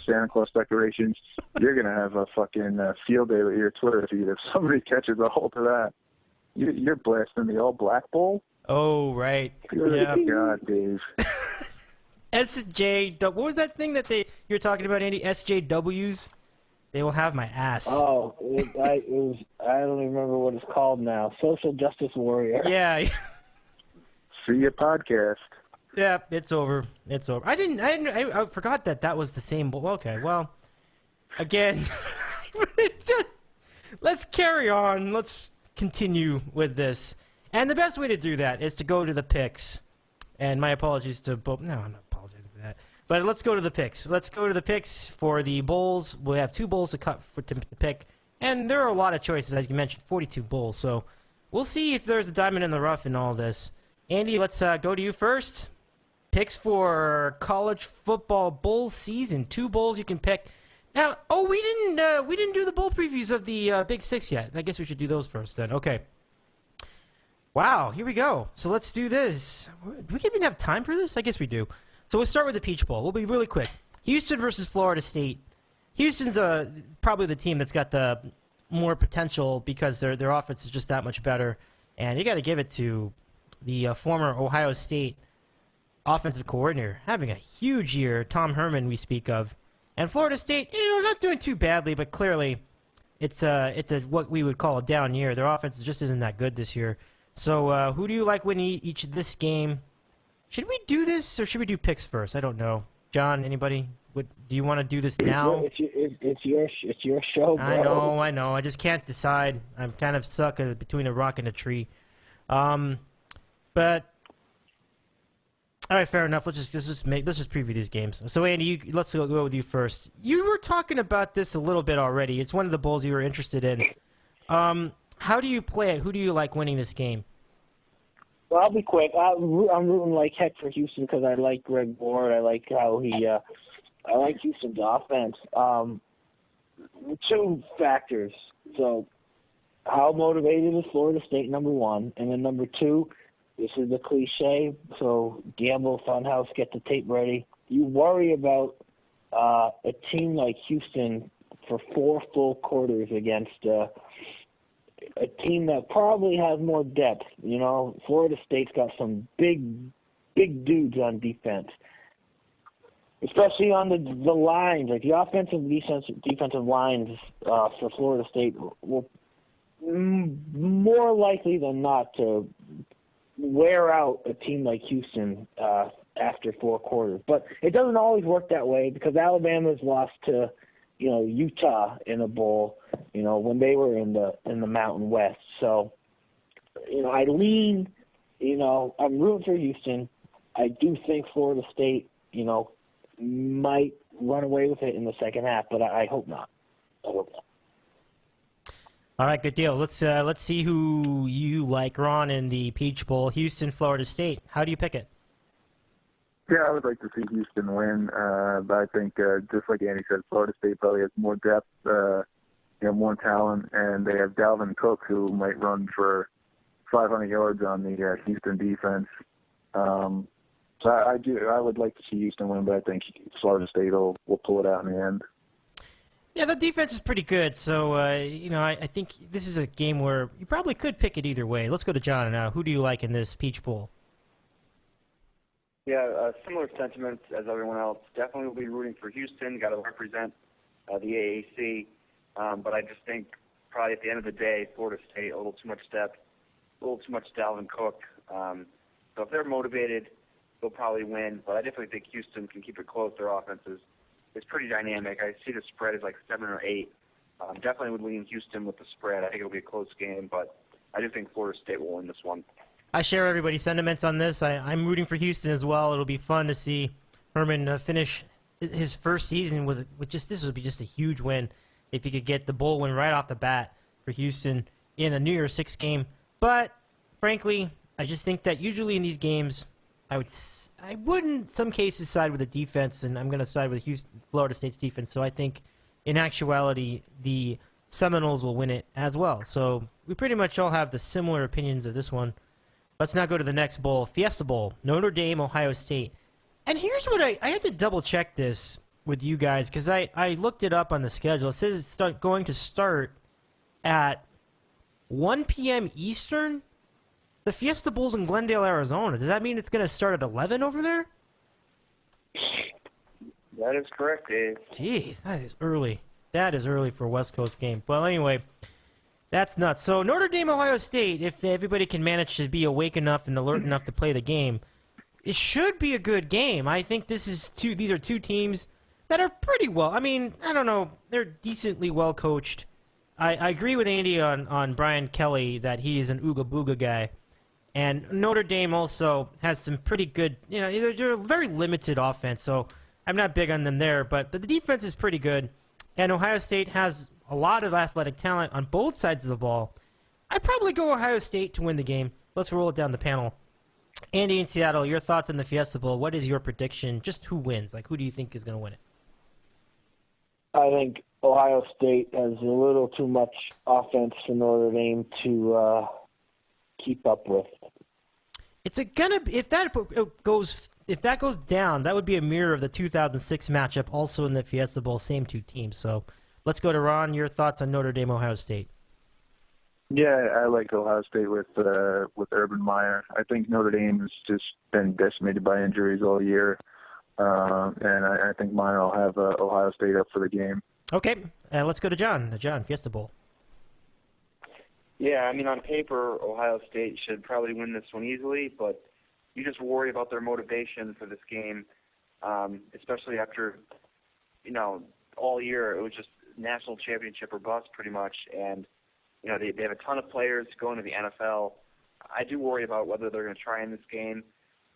Santa Claus decorations, you're gonna have a fucking field day with your Twitter feed if somebody catches a hold of that. You're blasting the All Black Bowl. Oh right. Good God, Dave. SJ. What was that thing that you're talking about, Andy? SJWs. They will have my ass. Oh, I don't even remember what it's called now. Social Justice Warrior. Yeah. See you podcast. Yeah, it's over. It's over. I forgot that was the same. Okay, well, again, let's carry on. Let's continue with this. And the best way to do that is to go to the picks. And my apologies to both. No, I'm not apologizing for that. But let's go to the picks. Let's go to the picks for the bowls. We have 2 bowls to pick. And there are a lot of choices, as you mentioned, 42 bowls. So we'll see if there's a diamond in the rough in all this. Andy, let's go to you first. Picks for college football bowl season. 2 bowls you can pick. Now, we didn't do the bowl previews of the Big Six yet. I guess we should do those first then. Okay. Wow, here we go. So let's do this. Do we even have time for this? I guess we do. So we'll start with the Peach Bowl. We'll be really quick. Houston versus Florida State. Houston's probably the team that's got the more potential because their offense is just that much better. And you got to give it to the former Ohio State offensive coordinator, having a huge year. Tom Herman, we speak of. And Florida State, not doing too badly, but clearly it's what we would call a down year. Their offense just isn't that good this year. So who do you like winning each of this game? Should we do this, or should we do picks first? I don't know. John, anybody? Do you want to do this now? It's your show, bro. I know. I just can't decide. I'm kind of stuck between a rock and a tree. But all right, fair enough. Let's just preview these games. So Andy, let's go with you first. You were talking about this a little bit already. It's one of the bowls you were interested in. How do you play it? Who do you like winning this game? Well, I'll be quick. I'm rooting like heck for Houston because I like Greg Ward. I like how I like Houston's offense. 2 factors. So, how motivated is Florida State, number 1, and then number 2, this is the cliche. So, gamble, funhouse, get the tape ready. You worry about a team like Houston for 4 full quarters against a team that probably has more depth. Florida State's got some big dudes on defense, especially on the lines. Like the offensive defensive lines for Florida State will more likely than not to wear out a team like Houston after 4 quarters. But it doesn't always work that way because Alabama's lost to, Utah in a bowl, when they were in the Mountain West. So, I lean, I'm rooting for Houston. I do think Florida State, might run away with it in the second half, but I hope not. All right, good deal. Let's see who you like, Ron, in the Peach Bowl. Houston, Florida State. How do you pick it? Yeah, I would like to see Houston win, but I think just like Andy said, Florida State probably has more depth, more talent, and they have Dalvin Cook, who might run for 500 yards on the Houston defense. So I would like to see Houston win, but I think Florida State will pull it out in the end. Yeah, the defense is pretty good, so I think this is a game where you probably could pick it either way. Let's go to John now. Who do you like in this Peach Bowl? Yeah, similar sentiments as everyone else. Definitely will be rooting for Houston. Got to represent the AAC, but I just think probably at the end of the day, Florida State a little too much depth, a little too much Dalvin Cook. So if they're motivated, they'll probably win. But I definitely think Houston can keep it close. Their offense is pretty dynamic. I see the spread is like 7 or 8. Definitely would lean Houston with the spread. I think it'll be a close game, but I do think Florida State will win this one. I share everybody's sentiments on this. I'm rooting for Houston as well. It'll be fun to see Herman finish his first season with this would be just a huge win if he could get the bowl win right off the bat for Houston in a New Year's Six game. But frankly, I just think that usually in these games, I would in some cases side with the defense, and I'm going to side with Florida State's defense. So I think in actuality, the Seminoles will win it as well. So we pretty much all have the similar opinions of this one. Let's now go to the next bowl, Fiesta Bowl, Notre Dame, Ohio State. And here's what I had to double-check this with you guys because I looked it up on the schedule. It says it's going to start at 1 p.m. Eastern. The Fiesta Bowl's in Glendale, Arizona. Does that mean it's going to start at 11 over there? That is correct, Dave. Jeez, that is early. That is early for a West Coast game. Well, anyway, that's nuts. So Notre Dame, Ohio State, if everybody can manage to be awake enough and alert enough to play the game, it should be a good game. I think these are two teams that are pretty well. I mean, I don't know. They're decently well coached. I agree with Andy on Brian Kelly that he is an ooga booga guy. And Notre Dame also has some pretty good, they're a very limited offense, so I'm not big on them there. But the defense is pretty good. And Ohio State has a lot of athletic talent on both sides of the ball. I'd probably go Ohio State to win the game. Let's roll it down the panel. Andy in Seattle, your thoughts on the Fiesta Bowl. What is your prediction? Just who wins? Like, who do you think is going to win it? I think Ohio State has a little too much offense for Notre Dame to keep up with. If that goes down, that would be a mirror of the 2006 matchup, also in the Fiesta Bowl, same two teams. So let's go to Ron. Your thoughts on Notre Dame, Ohio State? Yeah, I like Ohio State with Urban Meyer. I think Notre Dame has just been decimated by injuries all year, and I think Meyer will have Ohio State up for the game. Okay, let's go to John. John, Fiesta Bowl. Yeah, I mean, on paper, Ohio State should probably win this one easily, but you just worry about their motivation for this game, especially after, all year it was just national championship or bust pretty much, and, they have a ton of players going to the NFL. I do worry about whether they're going to try in this game.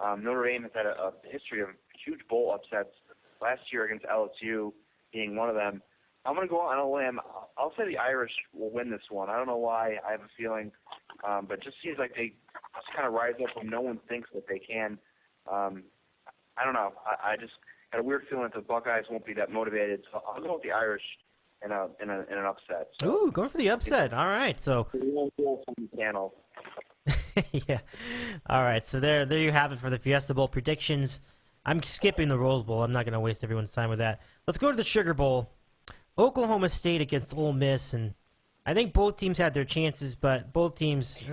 Notre Dame has had a history of huge bowl upsets last year against LSU being one of them. I'm going to go on a limb. I'll say the Irish will win this one. I don't know why. I have a feeling. But it just seems like they just kind of rise up when no one thinks that they can. I don't know. I just got a weird feeling that the Buckeyes won't be that motivated. So I'll go with the Irish in an upset. So, ooh, going for the upset. All right. So panel. yeah. All right. So there you have it for the Fiesta Bowl predictions. I'm skipping the Rose Bowl. I'm not going to waste everyone's time with that. Let's go to the Sugar Bowl. Oklahoma State against Ole Miss, and I think both teams had their chances, but both teams,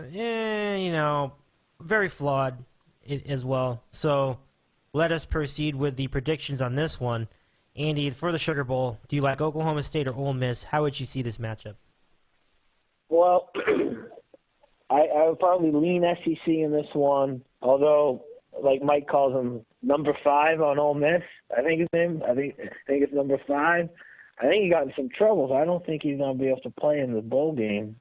very flawed as well. So let us proceed with the predictions on this one. Andy, for the Sugar Bowl, do you like Oklahoma State or Ole Miss? How would you see this matchup? Well, I would probably lean SEC in this one, although, like Mike calls him, number 5 on Ole Miss. I think his name. I think it's number 5. I think he got in some trouble, so I don't think he's going to be able to play in the bowl game.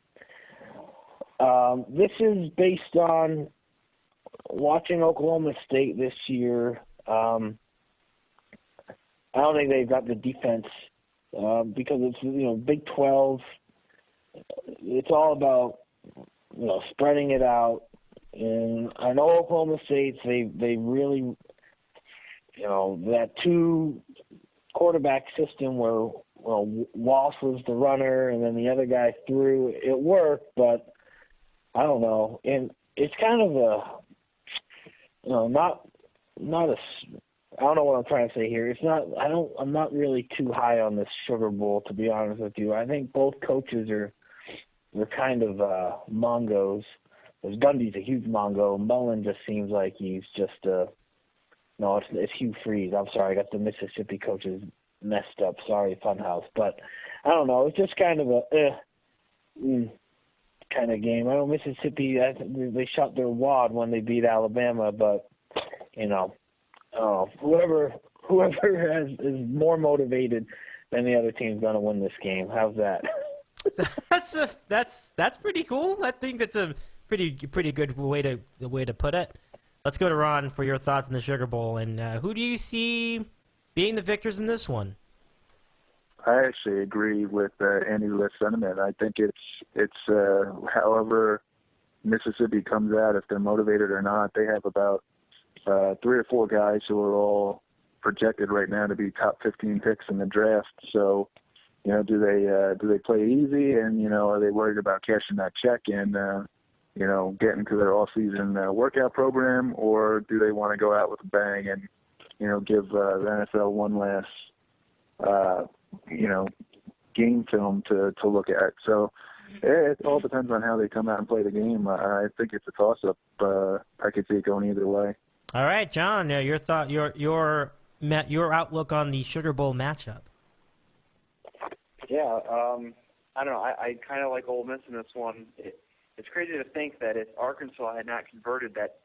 This is based on watching Oklahoma State this year. I don't think they've got the defense because it's Big 12. It's all about spreading it out. And I know Oklahoma State, they really that 2 quarterback system where Walsh was the runner and then the other guy threw. It worked, but I don't know. And it's kind of not a. I don't know what I'm trying to say here. It's not. I'm not really too high on this Sugar Bowl, to be honest with you. I think both coaches are kind of mongos. There's Gundy's a huge mongo. Mullen just seems like he's just no, it's Hugh Freeze. I'm sorry, I got the Mississippi coaches messed up. Sorry, Funhouse. But I don't know. It's just kind of a kind of game. I know Mississippi, they shot their wad when they beat Alabama, but whoever is more motivated than the other team's going to win this game. How's that? That's pretty cool. I think that's a pretty good way to put it. Let's go to Ron for your thoughts on the Sugar Bowl, and who do you see being the victors in this one? I actually agree with Andy Litt's sentiment. I think it's however Mississippi comes out, if they're motivated or not. They have about 3 or 4 guys who are all projected right now to be top 15 picks in the draft. So, do they play easy, and are they worried about cashing that check and getting to their off-season workout program, or do they want to go out with a bang and give the NFL one last game film to look at? So it all depends on how they come out and play the game. I think it's a toss-up. I could see it going either way. All right, John, your thought, your outlook on the Sugar Bowl matchup. Yeah, I don't know. I kind of like Ole Miss in this one. It's crazy to think that if Arkansas had not converted that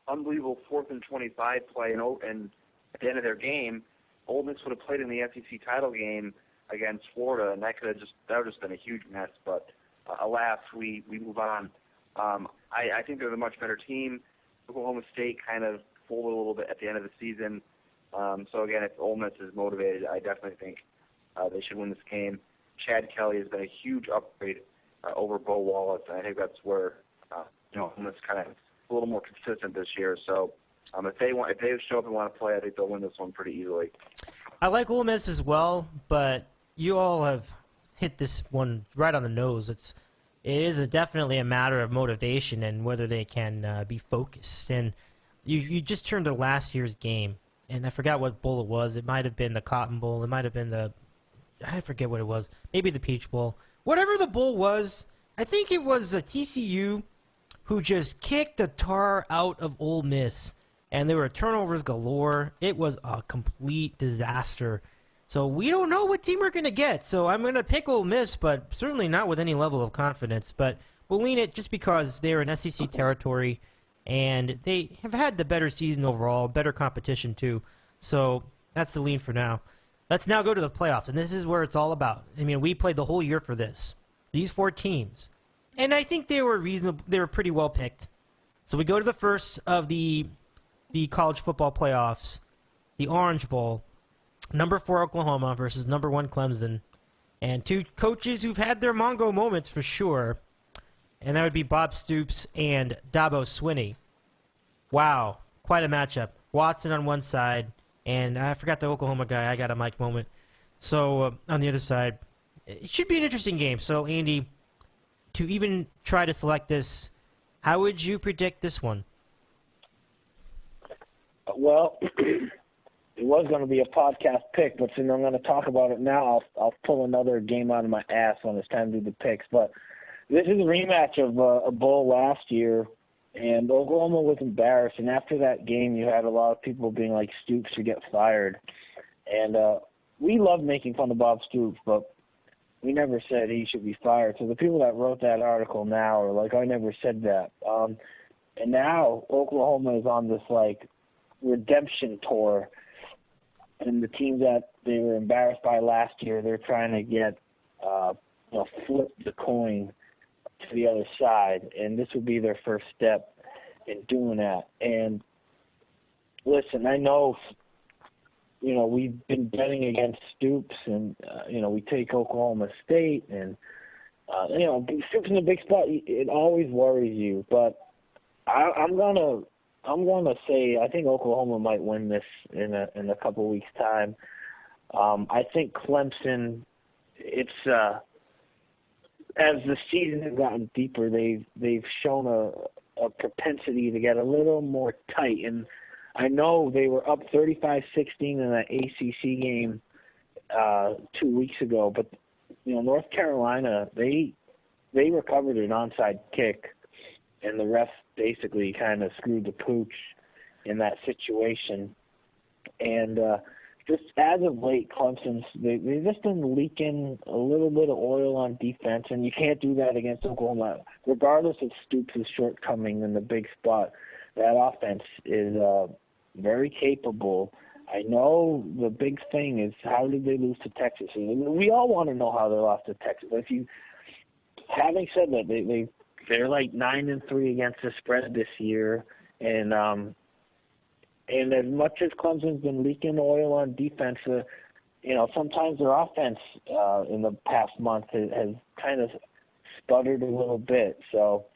unbelievable 4th and 25 play and at the end of their game, Ole Miss would have played in the SEC title game against Florida, and that would have just been a huge mess. But alas, we move on. I think they're the much better team. Oklahoma State kind of folded a little bit at the end of the season. So again, if Ole Miss is motivated, I definitely think they should win this game. Chad Kelly has been a huge upgrade over Bo Wallace, and I think that's where Ole Miss kind of a little more consistent this year. So if they show up and want to play, I think they'll win this one pretty easily. I like Ole Miss as well, but you all have hit this one right on the nose. It is definitely a matter of motivation and whether they can be focused. And you just turned to last year's game, and I forgot what bowl it was. It might have been the Cotton Bowl. It might have been I forget what it was. Maybe the Peach Bowl. Whatever the bowl was, I think it was a TCU who just kicked the tar out of Ole Miss, and there were turnovers galore. It was a complete disaster. So we don't know what team we're going to get. So I'm going to pick Ole Miss, but certainly not with any level of confidence. But we'll lean it just because they're in SEC territory, and they have had the better season overall, better competition too. So that's the lean for now. Let's now go to the playoffs, and this is where it's all about. I mean, we played the whole year for this. These 4 teams. And I think they were reasonable. They were pretty well picked. So we go to the first of the college football playoffs, the Orange Bowl. Number 4 Oklahoma versus number 1 Clemson. And 2 coaches who've had their Mongo moments for sure. And that would be Bob Stoops and Dabo Swinney. Wow. Quite a matchup. Watson on one side. And I forgot the Oklahoma guy. I got a Mike moment. So on the other side, it should be an interesting game. So, Andy, to even try to select this, how would you predict this one? Well, it was going to be a podcast pick, but since I'm going to talk about it now, I'll pull another game out of my ass when it's time to do the picks. But this is a rematch of a bowl last year, and Oklahoma was embarrassed. And after that game, you had a lot of people being like, Stoops should get fired. And we love making fun of Bob Stoops, but we never said he should be fired. So the people that wrote that article now are like, I never said that. And now Oklahoma is on this, like, redemption tour. And the team that they were embarrassed by last year, they're trying to get, flip the coin to the other side. And this would be their first step in doing that. And listen, I know, we've been betting against Stoops, and, we take Oklahoma State, and, Stoops in the big spot, it always worries you. But I'm gonna say I think Oklahoma might win this in a couple weeks' time. I think Clemson, it's as the season has gotten deeper, they've shown a propensity to get a little more tight. And I know they were up 35-16 in that ACC game 2 weeks ago, but North Carolina, they recovered an onside kick, and the refs basically kind of screwed the pooch in that situation. And just as of late, Clemson's they've just been leaking a little bit of oil on defense, and you can't do that against Oklahoma. Regardless of Stoops' shortcoming in the big spot, that offense is very capable. I know the big thing is, how did they lose to Texas? And we all want to know how they lost to Texas. Having said that, they're like 9-3 against the spread this year, and as much as Clemson's been leaking oil on defense, sometimes their offense in the past month has kind of sputtered a little bit. So,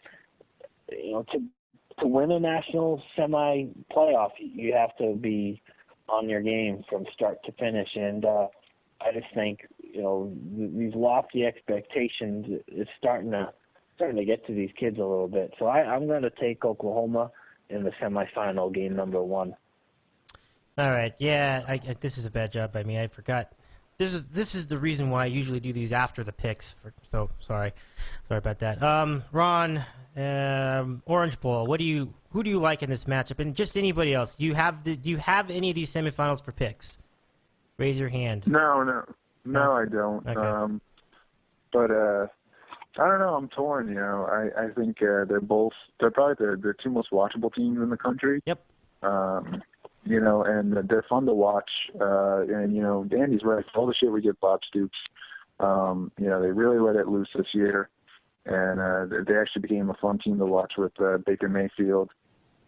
to win a national semi-playoff, you have to be on your game from start to finish. And I just think, these lofty expectations is starting to get to these kids a little bit. So I'm going to take Oklahoma in the semifinal, game number 1. All right. Yeah, this is a bad job by me. I forgot. This is the reason why I usually do these after the picks. So sorry about that. Ron, Orange Bowl. Who do you like in this matchup? And just anybody else. Do you have any of these semifinals for picks? Raise your hand. No, I don't. Okay. But I don't know. I'm torn. I think they're probably the two most watchable teams in the country. Yep. And they're fun to watch. And Andy's right. All the shit we get Bob Stoops. They really let it loose this year, and they actually became a fun team to watch with Baker Mayfield.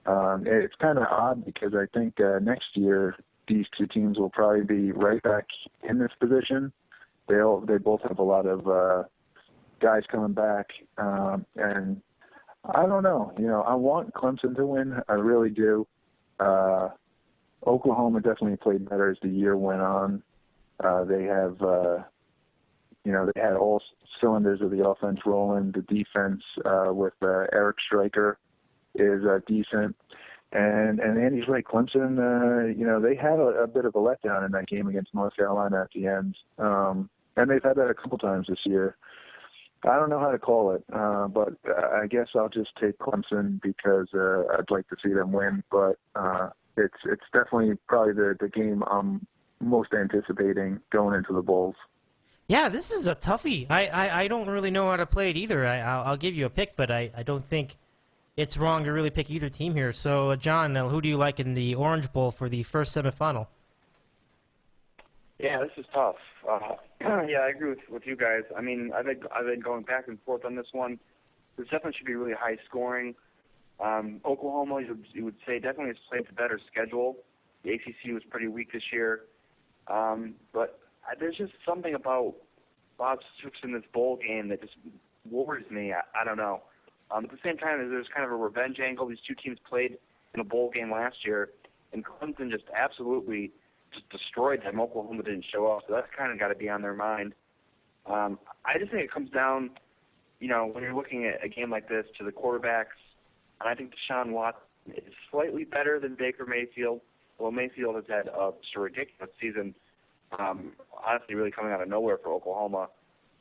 It's kind of odd because I think next year these two teams will probably be right back in this position. They both have a lot of guys coming back, and I don't know. I want Clemson to win. I really do. Oklahoma definitely played better as the year went on. They have, they had all cylinders of the offense rolling. The defense with Eric Stryker is decent. And Andy's right. Clemson, they had a bit of a letdown in that game against North Carolina at the end. And they've had that a couple times this year. I don't know how to call it, but I guess I'll just take Clemson because I'd like to see them win. But it's definitely probably the game I'm most anticipating going into the Bowls. Yeah, this is a toughie. I don't really know how to play it either. I'll give you a pick, but I don't think it's wrong to really pick either team here. So, John, who do you like in the Orange Bowl for the first semifinal? Yeah, this is tough. Yeah, I agree with you guys. I mean, I've been going back and forth on this one. This definitely should be really high scoring. Oklahoma, you would say, definitely has played a better schedule. The ACC was pretty weak this year. But there's just something about Bob Stoops in this bowl game that just worries me. I don't know. At the same time, there's kind of a revenge angle. These two teams played in a bowl game last year, and Clemson just absolutely just destroyed them. Oklahoma didn't show up, so that's kind of got to be on their mind. I just think it comes down, when you're looking at a game like this, to the quarterbacks, and I think Deshaun Watson is slightly better than Baker Mayfield. Well, Mayfield has had just a ridiculous season, honestly, really coming out of nowhere for Oklahoma.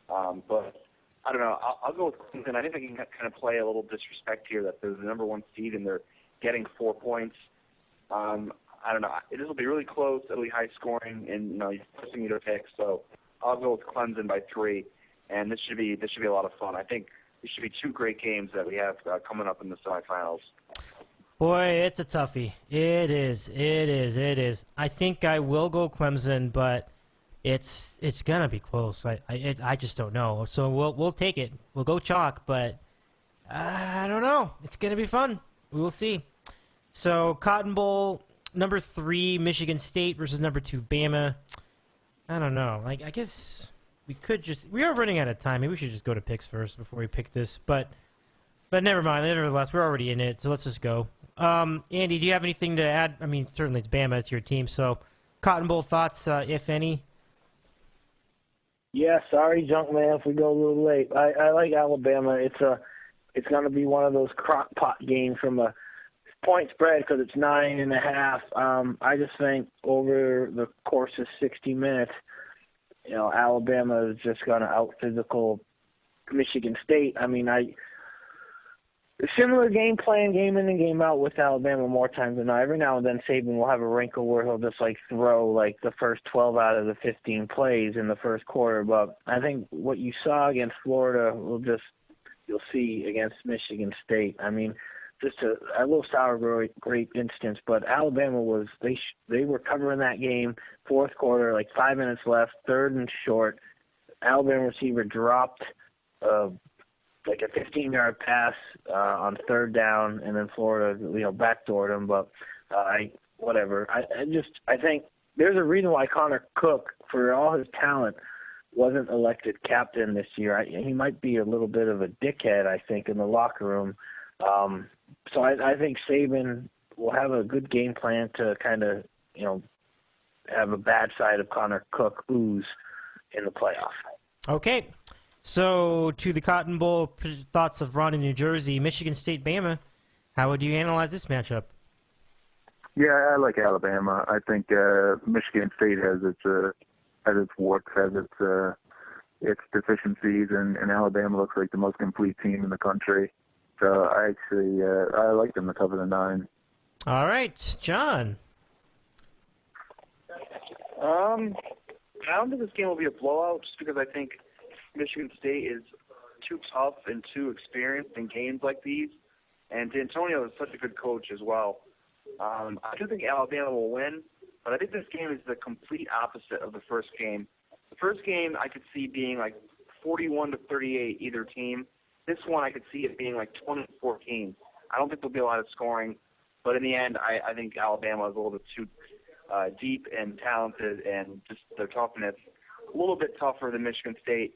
But I don't know. I'll go with Clemson. I think they can kind of play a little disrespect here that they're the number 1 seed and they're getting 4 points. I don't know. This will be really close. It'll be high scoring, and you're pushing me to pick. So I'll go with Clemson by 3. and this should be a lot of fun. I think these should be two great games that we have coming up in the semifinals. Boy, it's a toughie. It is. I think I will go Clemson, but it's gonna be close. I just don't know. So we'll take it. We'll go chalk, but I don't know. It's gonna be fun. We will see. So Cotton Bowl, number 3 Michigan State versus number 2 Bama. I don't know. I guess we are running out of time. Maybe we should just go to picks first before we pick this. But never mind. Nevertheless, we're already in it, so let's just go. Andy, do you have anything to add? I mean, certainly it's Bama, it's your team. So, Cotton Bowl thoughts, if any? Yeah, sorry, Junkman, if we go a little late. I like Alabama. It's going to be one of those crock pot games from a point spread because it's 9.5. I just think over the course of 60 minutes, Alabama is just going to out-physical Michigan State. I mean, similar game plan, game in and game out with Alabama more times than not. Every now and then Saban will have a wrinkle where he'll just throw the first 12 out of the 15 plays in the first quarter. But I think what you saw against Florida you'll see against Michigan State. I mean, just a little sour grape instance, but Alabama they were covering that game fourth quarter, 5 minutes left, 3rd and short. Alabama receiver dropped a 15-yard pass on 3rd down, and then Florida, backdoored him. But whatever. I think there's a reason why Connor Cook, for all his talent, wasn't elected captain this year. He might be a little bit of a dickhead, I think, in the locker room. So I think Saban will have a good game plan to kind of, have a bad side of Connor Cook ooze in the playoff. Okay. So, to the Cotton Bowl, thoughts of Ron in New Jersey, Michigan State, Bama. How would you analyze this matchup? Yeah, I like Alabama. I think Michigan State has its warts, has its deficiencies, and Alabama looks like the most complete team in the country. So I like them to cover the 9. All right, John. I don't think this game will be a blowout, just because I think Michigan State is too tough and too experienced in games like these, and D'Antonio is such a good coach as well. I do think Alabama will win, but I think this game is the complete opposite of the first game. The first game I could see being 41-38 either team. This one I could see it being 20-14. I don't think there'll be a lot of scoring, but in the end, I think Alabama is a little bit too deep and talented, and just their toughness a little bit tougher than Michigan State.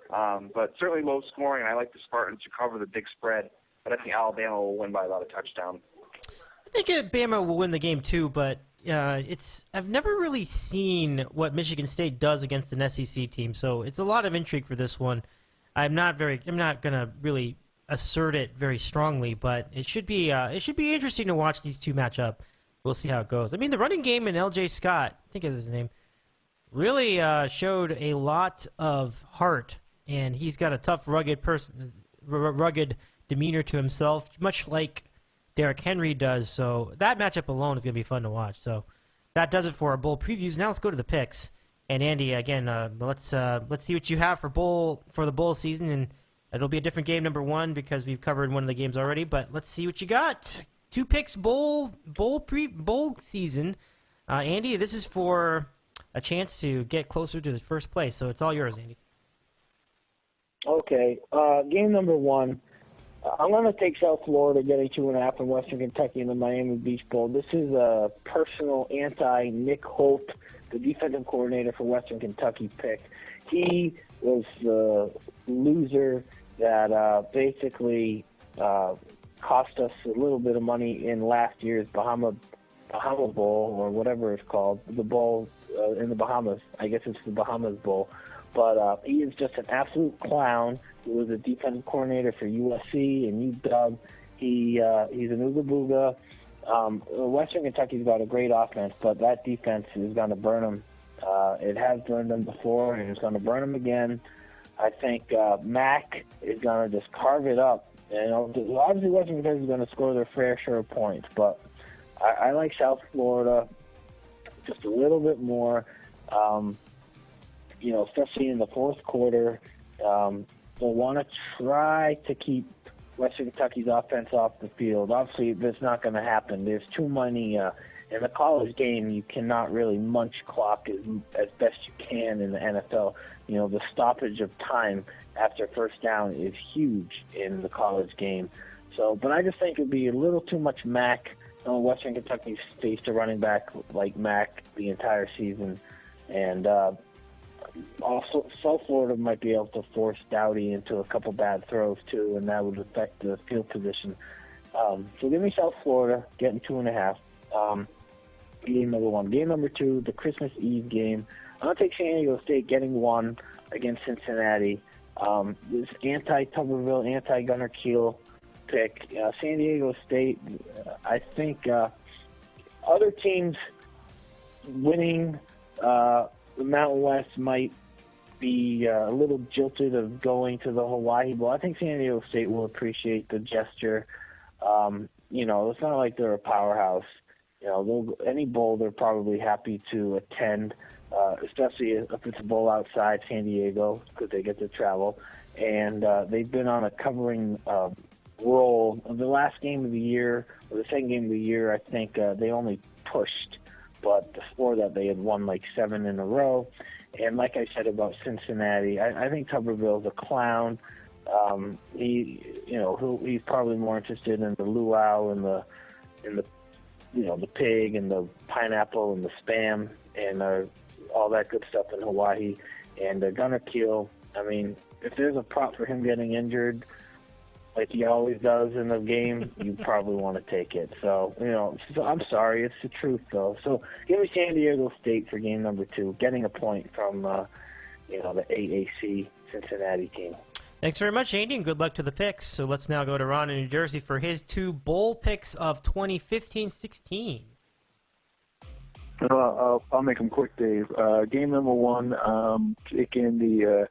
But certainly low scoring, and I like the Spartans to cover the big spread. But I think Alabama will win by about a touchdown. I think Bama will win the game too, but I've never really seen what Michigan State does against an SEC team, so it's a lot of intrigue for this one. I'm not gonna really assert it very strongly, but it should be interesting to watch these two match up. We'll see how it goes. I mean, the running game in L.J. Scott, I think is his name, really showed a lot of heart. And he's got a tough, rugged demeanor to himself, much like Derrick Henry does. So that matchup alone is going to be fun to watch. So that does it for our bowl previews. Now let's go to the picks. And Andy, again, let's see what you have for the bowl season, and it'll be a different game number 1 because we've covered one of the games already. But let's see what you got. 2 picks bowl season. Andy, this is for a chance to get closer to the first place. So it's all yours, Andy. Okay, game number 1. I'm going to take South Florida getting 2.5 in Western Kentucky in the Miami Beach Bowl. This is a personal anti-Nick Holt, the defensive coordinator for Western Kentucky, pick. He was the loser that basically cost us a little bit of money in last year's Bahama Bowl, or whatever it's called, the bowl in the Bahamas. I guess it's the Bahamas Bowl. But he is just an absolute clown. He was a defensive coordinator for USC and UW. He's an ooga booga. Western Kentucky's got a great offense, but that defense is going to burn them. It has burned them before, and it's going to burn them again. I think Mac is going to just carve it up. And obviously, Western Kentucky is going to score their fair share of points, but I like South Florida just a little bit more. Especially in the fourth quarter, They'll want to try to keep Western Kentucky's offense off the field. Obviously, that's not going to happen. There's too many. In the college game, you cannot really munch clock as best you can in the NFL. The stoppage of time after first down is huge in the college game. But I just think it would be a little too much Mac. Western Kentucky's faced a running back like Mac the entire season. And also, South Florida might be able to force Dowdy into a couple bad throws, too, and that would affect the field position. So give me South Florida getting 2.5. Game number one. Game number two, the Christmas Eve game. I'm going to take San Diego State getting 1 against Cincinnati. This anti-Tuberville, anti-Gunnar Kiel pick. San Diego State, I think other teams winning the Mountain West might be a little jilted of going to the Hawaii Bowl. I think San Diego State will appreciate the gesture. It's not like they're a powerhouse. Any bowl they're probably happy to attend, especially if it's a bowl outside San Diego because they get to travel. And they've been on a covering roll. The last game of the year, or the second game of the year, I think they only pushed. But before that, they had won like 7 in a row. And like I said about Cincinnati, I think Tuberville's a clown. He's probably more interested in the luau and the pig and the pineapple and the Spam and all that good stuff in Hawaii. And Gunnar Kiel, if there's a prop for him getting injured, like he always does in the game, you probably want to take it. So, I'm sorry, it's the truth, though. So give me San Diego State for game number 2, getting a point from, the AAC Cincinnati team. Thanks very much, Andy, and good luck to the picks. So let's now go to Ron in New Jersey for his 2 bowl picks of 2015-16. I'll make them quick, Dave. Game number 1, taking the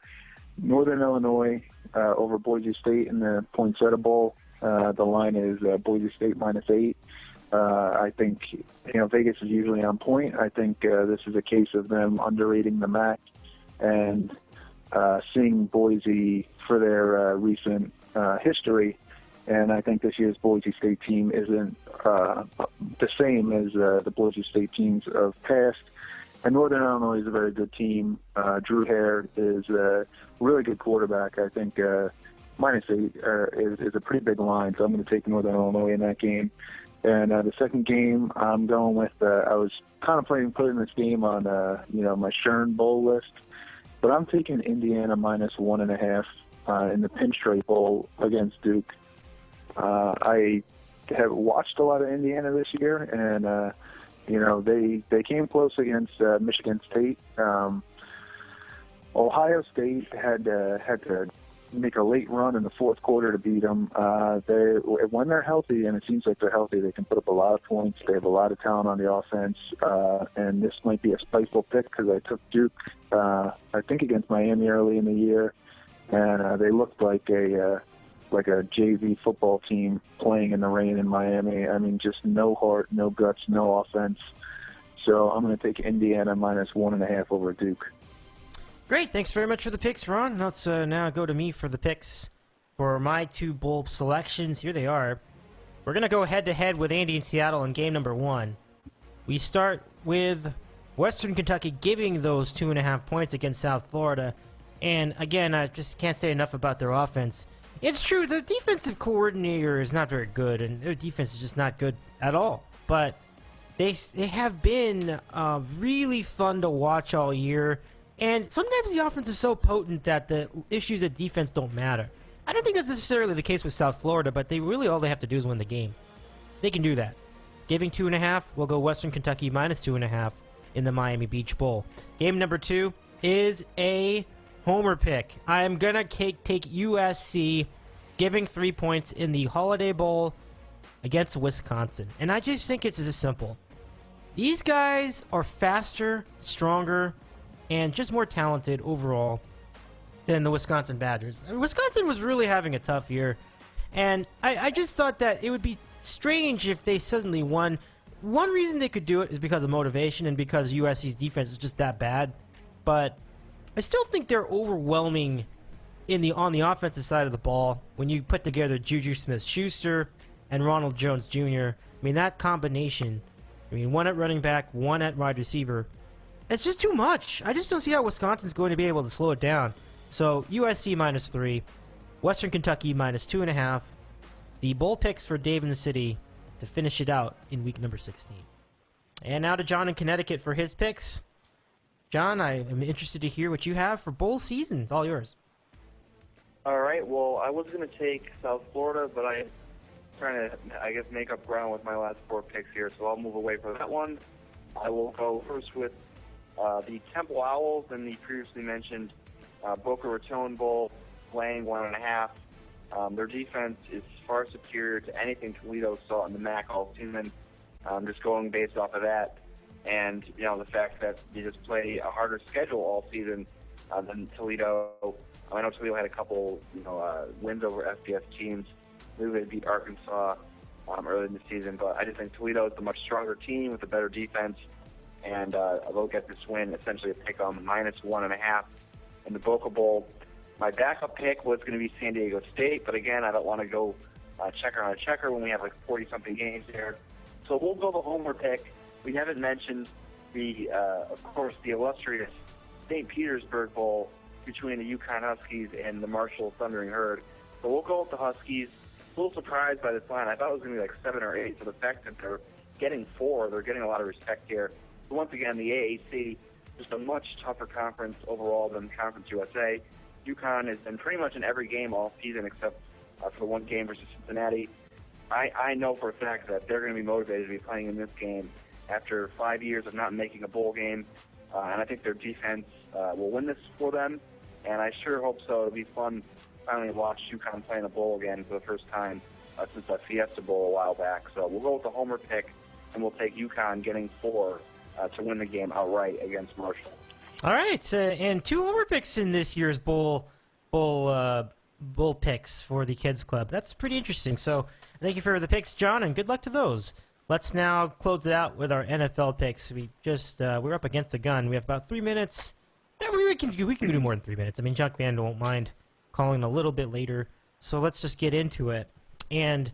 Northern Illinois over Boise State in the Poinsettia Bowl. The line is Boise State -8. I think Vegas is usually on point. I think this is a case of them underrating the MAC and seeing Boise for their recent history. And I think this year's Boise State team isn't the same as the Boise State teams of past. And Northern Illinois is a very good team. Drew Hare is a really good quarterback. I think -8 is a pretty big line, so I'm going to take Northern Illinois in that game. And the second game, I'm going with, I was contemplating putting this game on, my Shern Bowl list, but I'm taking Indiana -1.5 in the Pinstripe Bowl against Duke. I have watched a lot of Indiana this year, and they came close against Michigan State. Ohio State had to make a late run in the fourth quarter to beat them. When they're healthy, and it seems like they're healthy, they can put up a lot of points. They have a lot of talent on the offense, and this might be a spiteful pick because I took Duke, I think, against Miami early in the year, and they looked like a JV football team playing in the rain in Miami. Just no heart, no guts, no offense. So I'm going to take Indiana -1.5 over Duke. Great, thanks very much for the picks, Ron. Let's now go to me for the picks for my 2 bowl selections. Here they are. We're going to go head-to-head with Andy in Seattle in game number 1. We start with Western Kentucky giving those 2.5 points against South Florida. And again, I just can't say enough about their offense. It's true, the defensive coordinator is not very good, and their defense is just not good at all. But they have been really fun to watch all year. And sometimes the offense is so potent that the issues at defense don't matter. I don't think that's necessarily the case with South Florida, but all they have to do is win the game. They can do that. Giving 2.5, we'll go Western Kentucky -2.5 in the Miami Beach Bowl. Game number 2 is a homer pick. I'm going to take USC giving 3 points in the Holiday Bowl against Wisconsin. And I just think it's as simple. These guys are faster, stronger, and just more talented overall than the Wisconsin Badgers. Wisconsin was really having a tough year, and I just thought that it would be strange if they suddenly won. One reason they could do it is because of motivation and because USC's defense is just that bad, but I still think their overwhelming on the offensive side of the ball, when you put together Juju Smith-Schuster and Ronald Jones Jr., I mean, that combination, I mean, one at running back, one at wide receiver, it's just too much. I just don't see how Wisconsin's going to be able to slow it down. So USC -3, Western Kentucky -2.5. The bowl picks for Dave in the City to finish it out in week number 16. And now to John in Connecticut for his picks. John, I am interested to hear what you have for bowl season. It's all yours. All right. Well, I was going to take South Florida, but I'm trying to, I guess, make up ground with my last 4 picks here, so I'll move away from that one. I will go first with the Temple Owls and the previously mentioned Boca Raton Bowl, laying 1.5. Their defense is far superior to anything Toledo saw in the MAC all season. Just going based off of that, and the fact that they just play a harder schedule all season than Toledo. I know Toledo had a couple wins over FBS teams. Maybe they beat Arkansas early in the season, but I just think Toledo is the much stronger team with a better defense, and they'll get this win, essentially a pick on -1.5 in the Boca Bowl. My backup pick was going to be San Diego State, but again, I don't want to go checker on a checker when we have like 40-something games there. So we'll go the homer pick. We haven't mentioned of course, the illustrious St. Petersburg Bowl between the UConn Huskies and the Marshall Thundering Herd. So we'll go with the Huskies. A little surprised by this line. I thought it was going to be like 7 or 8. So the fact that they're getting 4, they're getting a lot of respect here. So once again, the AAC, just a much tougher conference overall than Conference USA. UConn has been pretty much in every game all season except for the one game versus Cincinnati. I know for a fact that they're going to be motivated to be playing in this game after 5 years of not making a bowl game, and I think their defense will win this for them, and I sure hope so. It'll be fun finally to watch UConn play in a bowl again for the first time since that Fiesta Bowl a while back. So we'll go with the homer pick, and we'll take UConn getting 4 to win the game outright against Marshall. All right, and 2 homer picks in this year's bowl picks for the Kids Club. That's pretty interesting. So thank you for the picks, John, and good luck to those. Let's now close it out with our NFL picks. We're up against the gun. We have about 3 minutes. Yeah, we can do more than 3 minutes. I mean, Chuck Band won't mind calling a little bit later. So let's just get into it. And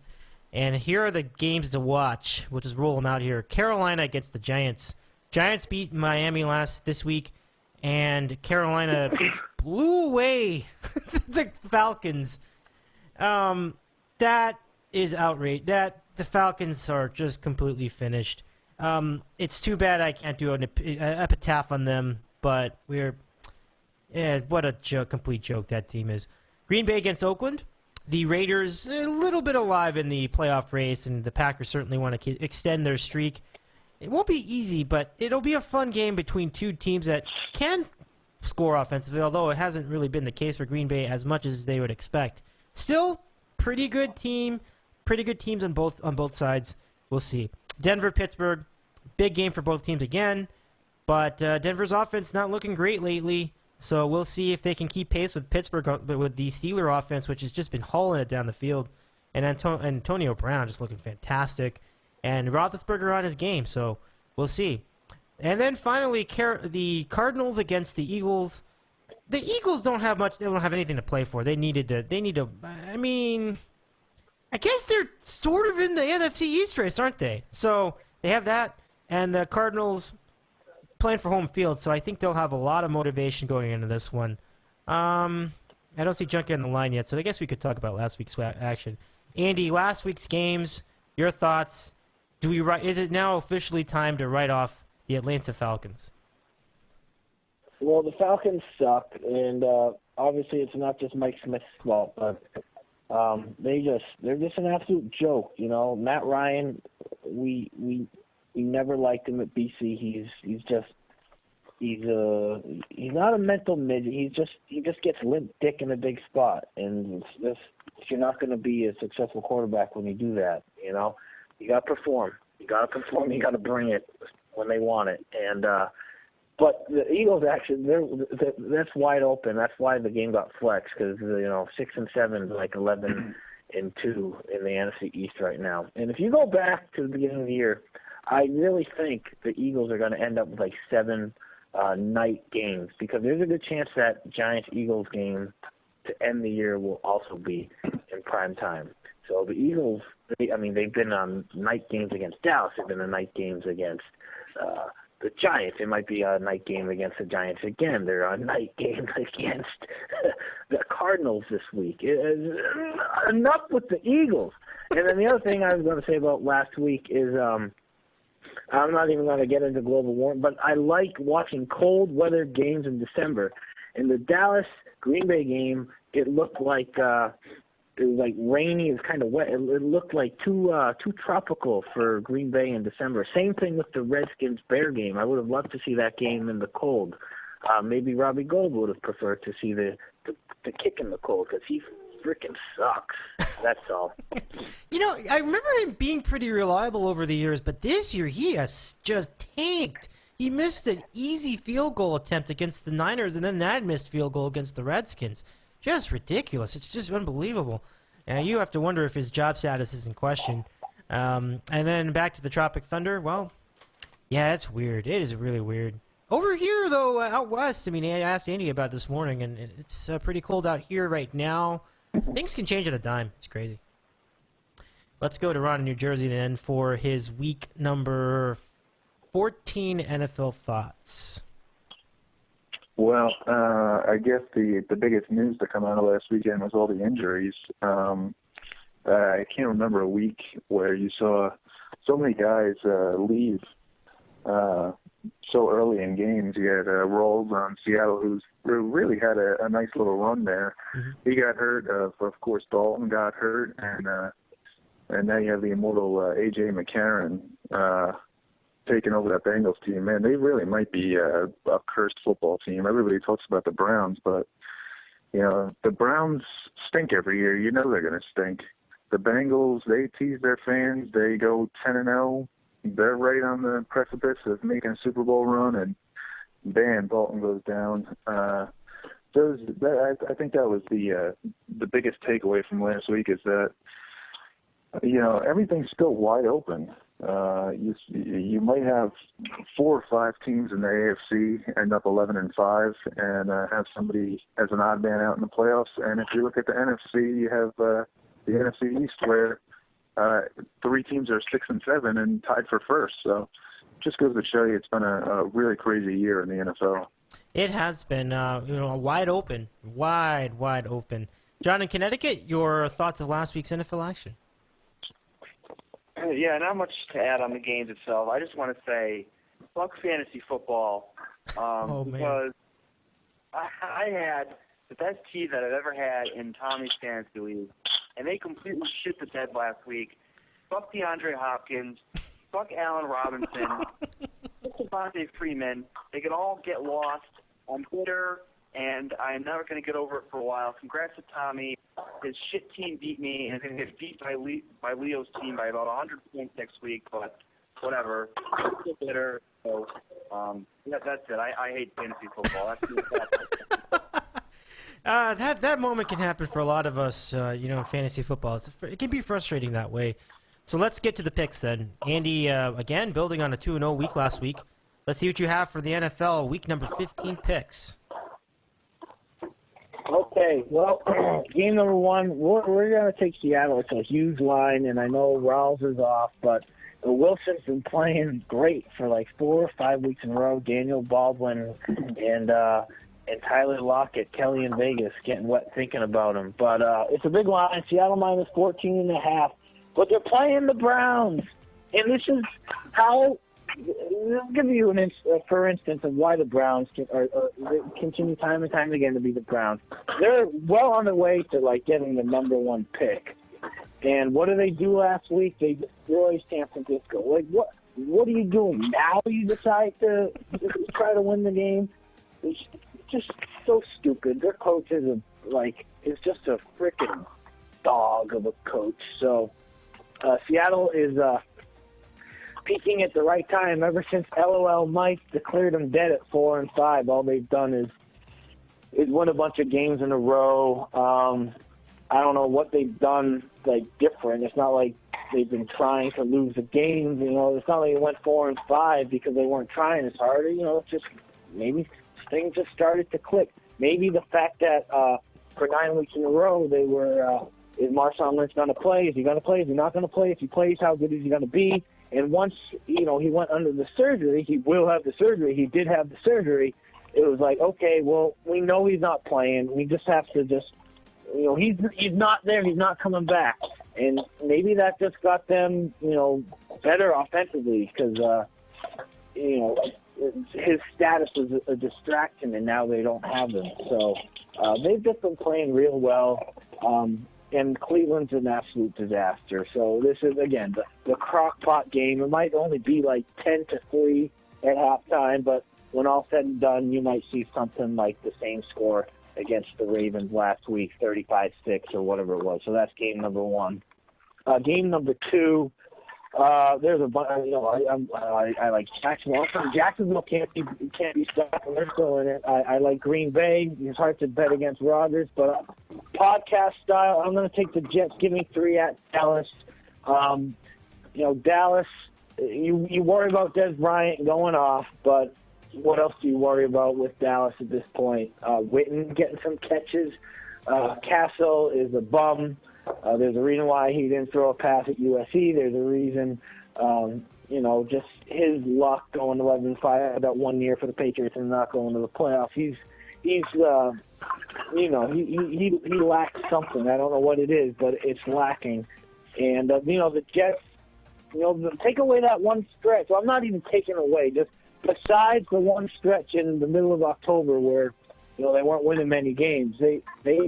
here are the games to watch. We'll just roll them out here. Carolina against the Giants. Giants beat Miami this week, and Carolina blew away the Falcons. That is outrage. The Falcons are just completely finished. It's too bad I can't do an epitaph on them, but what a joke, complete joke that team is. Green Bay against Oakland. The Raiders a little bit alive in the playoff race, and the Packers certainly want to extend their streak. It won't be easy, but it'll be a fun game between 2 teams that can score offensively, although it hasn't really been the case for Green Bay as much as they would expect. Still, pretty good teams on both sides. We'll see. Denver, Pittsburgh, big game for both teams again, but Denver's offense not looking great lately, so we'll see if they can keep pace with Pittsburgh, but with the Steeler offense, which has just been hauling it down the field, and Antonio Brown just looking fantastic, and Roethlisberger on his game, so we'll see. And then finally, the Cardinals against the Eagles. The Eagles don't have much. They don't have anything to play for. They need to. I mean, I guess they're sort of in the NFC East race, aren't they? So they have that, and the Cardinals playing for home field. So I think they'll have a lot of motivation going into this one. I don't see Junkie on the line yet, so I guess we could talk about last week's action. Andy, last week's games. Your thoughts? Is it now officially time to write off the Atlanta Falcons? Well, the Falcons suck, and obviously it's not just Mike Smith's fault, but they're just an absolute joke. Matt Ryan, we never liked him at BC. He's not a mental midget. He just gets limp dick in a big spot, and you're not going to be a successful quarterback when you do that. You got to perform. You got to bring it when they want it. And but the Eagles actually, that's wide open. That's why the game got flexed, because 6-7 is like 11-2 in the NFC East right now. And if you go back to the beginning of the year, I really think the Eagles are going to end up with like 7 night games, because there's a good chance that Giants-Eagles game to end the year will also be in prime time. So the Eagles, they've been on night games against Dallas. They've been on night games against the Giants. It might be a night game against the Giants again. They're on night games against the Cardinals this week. Enough with the Eagles. And then the other thing I was going to say about last week is I'm not even going to get into global warming, but I like watching cold weather games in December. In the Dallas-Green Bay game, it looked like it was like rainy. It was kind of wet. It looked like too tropical for Green Bay in December. Same thing with the Redskins-Bear game. I would have loved to see that game in the cold. Maybe Robbie Gould would have preferred to see the kick in the cold because he freaking sucks. That's all. I remember him being pretty reliable over the years, but this year he has just tanked. He missed an easy field goal attempt against the Niners, and then that missed field goal against the Redskins. Just ridiculous. It's just unbelievable. And you have to wonder if his job status is in question. And then back to the Tropic Thunder. Well, yeah, it's weird. It is really weird. Over here, though, out west, I asked Andy about this morning, and it's pretty cold out here right now. Things can change on a dime. It's crazy. Let's go to Ron in New Jersey then for his week number 14 NFL thoughts. Well, I guess the biggest news to come out of last weekend was all the injuries. I can't remember a week where you saw so many guys leave so early in games. You had Rawls on Seattle, who really had a nice little run there. Mm-hmm. He got hurt. Of course, Dalton got hurt, and now you have the immortal A.J. McCarron taking over that Bengals team. Man, they really might be a cursed football team. Everybody talks about the Browns, but the Browns stink every year. You know they're going to stink. The Bengals, they tease their fans. They go 10-0. They're right on the precipice of making a Super Bowl run, and bam, Dalton goes down. I think that was the biggest takeaway from last week is that everything's still wide open. You might have 4 or 5 teams in the AFC end up 11-5 and have somebody as an odd man out in the playoffs. And if you look at the NFC, you have the NFC East where 3 teams are 6-7 and tied for first. So just goes to show you it's been a really crazy year in the NFL. It has been, wide open. John, in Connecticut, your thoughts of last week's NFL action? Yeah, not much to add on the games itself. I just want to say, fuck fantasy football, because I had the best team that I've ever had in Tommy's fantasy league, and they completely shit the bed last week. Fuck DeAndre Hopkins. Fuck Allen Robinson. Fuck Devontae Freeman. They could all get lost on Twitter, and I'm never going to get over it for a while. Congrats to Tommy. His shit team beat me, and is going to get beat by Leo's team by about 100 points next week, but whatever. I'm still bitter, so that's it. I hate fantasy football. That moment can happen for a lot of us, in fantasy football. It can be frustrating that way. So let's get to the picks then. Andy, again, building on a 2-0 week last week. Let's see what you have for the NFL week number 15 picks. Okay, well, game number 1, we're going to take Seattle. It's a huge line, and I know Rawls is off, but Wilson's been playing great for like 4 or 5 weeks in a row. Daniel Baldwin and Tyler Lockett, Kelly in Vegas, getting wet thinking about him. But it's a big line, Seattle minus 14.5. But they're playing the Browns, and this is how. I'll give you for instance, of why the Browns continue time and time again to be the Browns. They're well on their way to getting the number 1 pick. And what did they do last week? They destroyed San Francisco. What are you doing now? You decide to try to win the game? It's just so stupid. Their coach is just a freaking dog of a coach. So Seattle is peaking at the right time. Ever since LOL Mike declared them dead at 4-5, all they've done is win a bunch of games in a row. I don't know what they've done different. It's not like they've been trying to lose a game. It's not like they went 4-5 because they weren't trying as hard. It's just maybe things just started to click. Maybe the fact that for 9 weeks in a row, they were, is Marshawn Lynch going to play? Is he going to play? Is he not going to play? If he plays, how good is he going to be? And once, he went under the surgery, he will have the surgery. He did have the surgery. It was like, okay, well, we know he's not playing. We just have to he's not there. He's not coming back. And maybe that just got them, better offensively because, his status was a distraction, and now they don't have him. So they've just been playing real well, and Cleveland's an absolute disaster. So this is, again, the crock-pot game. It might only be like 10-3 at halftime, but when all said and done, you might see something like the same score against the Ravens last week, 35-6 or whatever it was. So that's game number one. Game number two, there's a bunch. I like Jacksonville. Jacksonville can't be stopped. They're still in it. I like Green Bay. It's hard to bet against Rodgers, but podcast style, I'm going to take the Jets. Give me 3 at Dallas. Dallas. You worry about Des Bryant going off, but what else do you worry about with Dallas at this point? Witten getting some catches. Castle is a bum. There's a reason why he didn't throw a pass at USC. There's a reason, just his luck going 11-5 that 1 year for the Patriots and not going to the playoffs. He lacks something. I don't know what it is, but it's lacking. And the Jets, take away that one stretch. Well, I'm not even taking away. Just besides the one stretch in the middle of October where they weren't winning many games, they've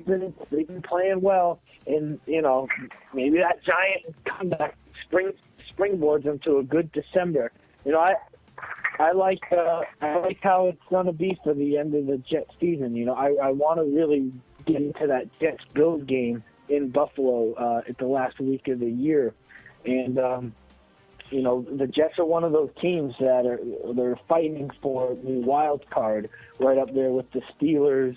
been playing well. And, maybe that giant comeback springboards them to a good December. I like how it's going to be for the end of the Jets season. I want to really get into that Jets-Bills game in Buffalo at the last week of the year. And, the Jets are one of those teams that they're fighting for the wild card right up there with the Steelers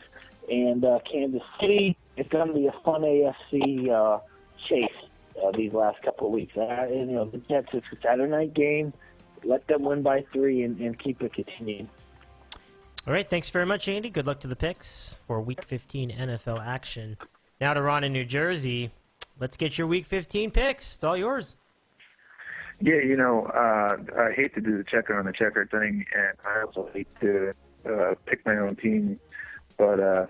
and Kansas City. It's going to be a fun AFC chase these last couple of weeks. The Jets, it's a Saturday night game. Let them win by 3 and keep it continuing. All right, thanks very much, Andy. Good luck to the picks for Week 15 NFL action. Now to Ron in New Jersey. Let's get your Week 15 picks. It's all yours. Yeah, I hate to do the checker on the checker thing, and I also hate to pick my own team, but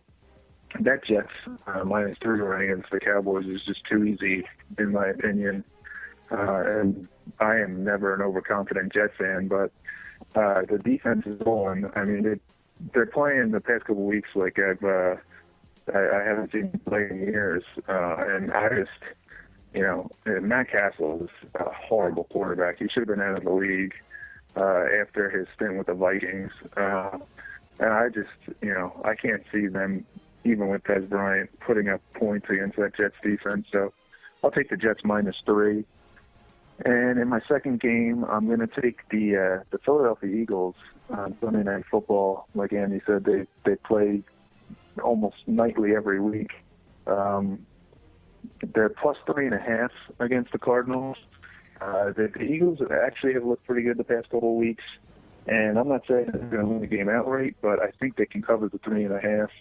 that Jets -3 run against the Cowboys is just too easy, in my opinion. And I am never an overconfident Jets fan, but the defense is on. I mean, they're playing the past couple of weeks like I haven't seen them play in years, and I just. Matt Castle is a horrible quarterback. He should have been out of the league after his stint with the Vikings. And I just, I can't see them, even with Des Bryant, putting up points against that Jets defense. So I'll take the Jets -3. And in my second game, I'm going to take the Philadelphia Eagles on Sunday Night Football. Like Andy said, they play almost nightly every week. They're +3.5 against the Cardinals. The Eagles actually have looked pretty good the past couple of weeks, and I'm not saying they're going to win the game outright, but I think they can cover the 3.5.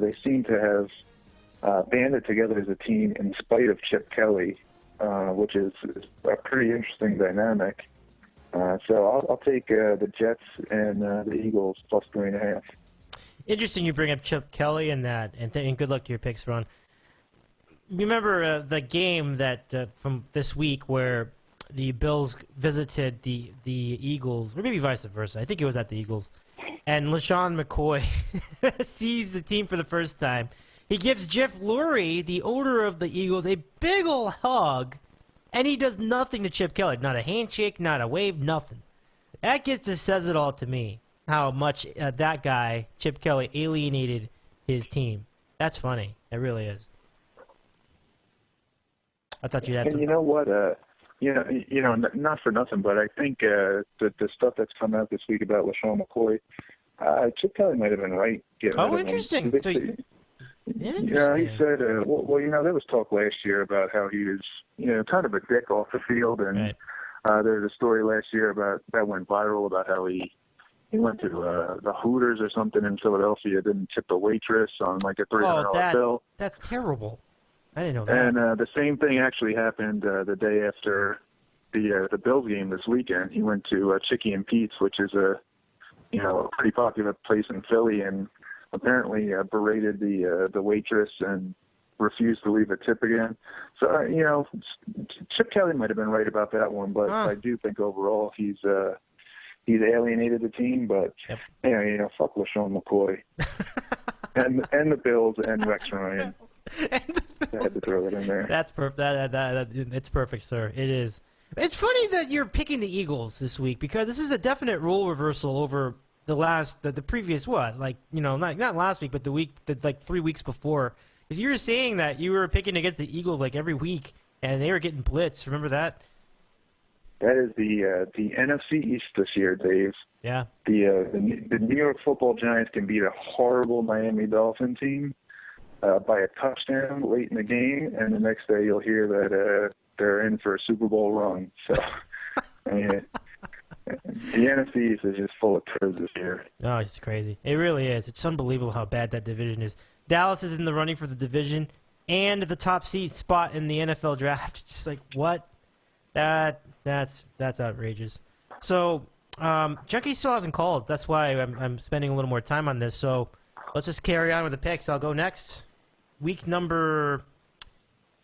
They seem to have banded together as a team in spite of Chip Kelly, which is a pretty interesting dynamic. So I'll take the Jets and the Eagles +3.5. Interesting you bring up Chip Kelly and that, and good luck to your picks, Ron. Remember the game that from this week where the Bills visited the Eagles, or maybe vice versa. I think it was at the Eagles. And LaShawn McCoy sees the team for the first time. He gives Jeff Lurie, the owner of the Eagles, a big ol' hug, and he does nothing to Chip Kelly. Not a handshake, not a wave, nothing. That just says it all to me, how much that guy, Chip Kelly, alienated his team. That's funny. It really is. I thought you had. And you know what? Not for nothing, but I think the stuff that's come out this week about LaShawn McCoy, Chip Kelly might have been right. Interesting. Yeah, he said, well, there was talk last year about how he was, kind of a dick off the field, and right. There was a story last year that went viral about how he he went to the Hooters or something in Philadelphia, didn't tip the waitress on like a $300 bill. That's terrible. I didn't know that. And the same thing actually happened the day after the Bills game this weekend. He went to Chicky and Pete's, which is a pretty popular place in Philly, and apparently berated the waitress and refused to leave a tip again. So Chip Kelly might have been right about that one, but I do think overall he's alienated the team. But fuck LaShawn McCoy and the Bills and Rex Ryan. I had to throw it in there. That's perfect. It's perfect, sir. It is. It's funny that you're picking the Eagles this week because this is a definite role reversal over the previous not last week, but like 3 weeks before. Because you were saying that you were picking against the Eagles like every week, and they were getting blitzed. Remember that? That is the NFC East this year, Dave. Yeah. The New York Football Giants can beat a horrible Miami Dolphin team by a touchdown late in the game, and the next day you'll hear that they're in for a Super Bowl run. So, the NFC East is just full of turds this year. Oh, it's crazy. It really is. It's unbelievable how bad that division is. Dallas is in the running for the division and the top seed spot in the NFL draft. Just like, what? That's outrageous. So, Junkie still hasn't called. That's why I'm spending a little more time on this. So, let's just carry on with the picks. I'll go next. Week number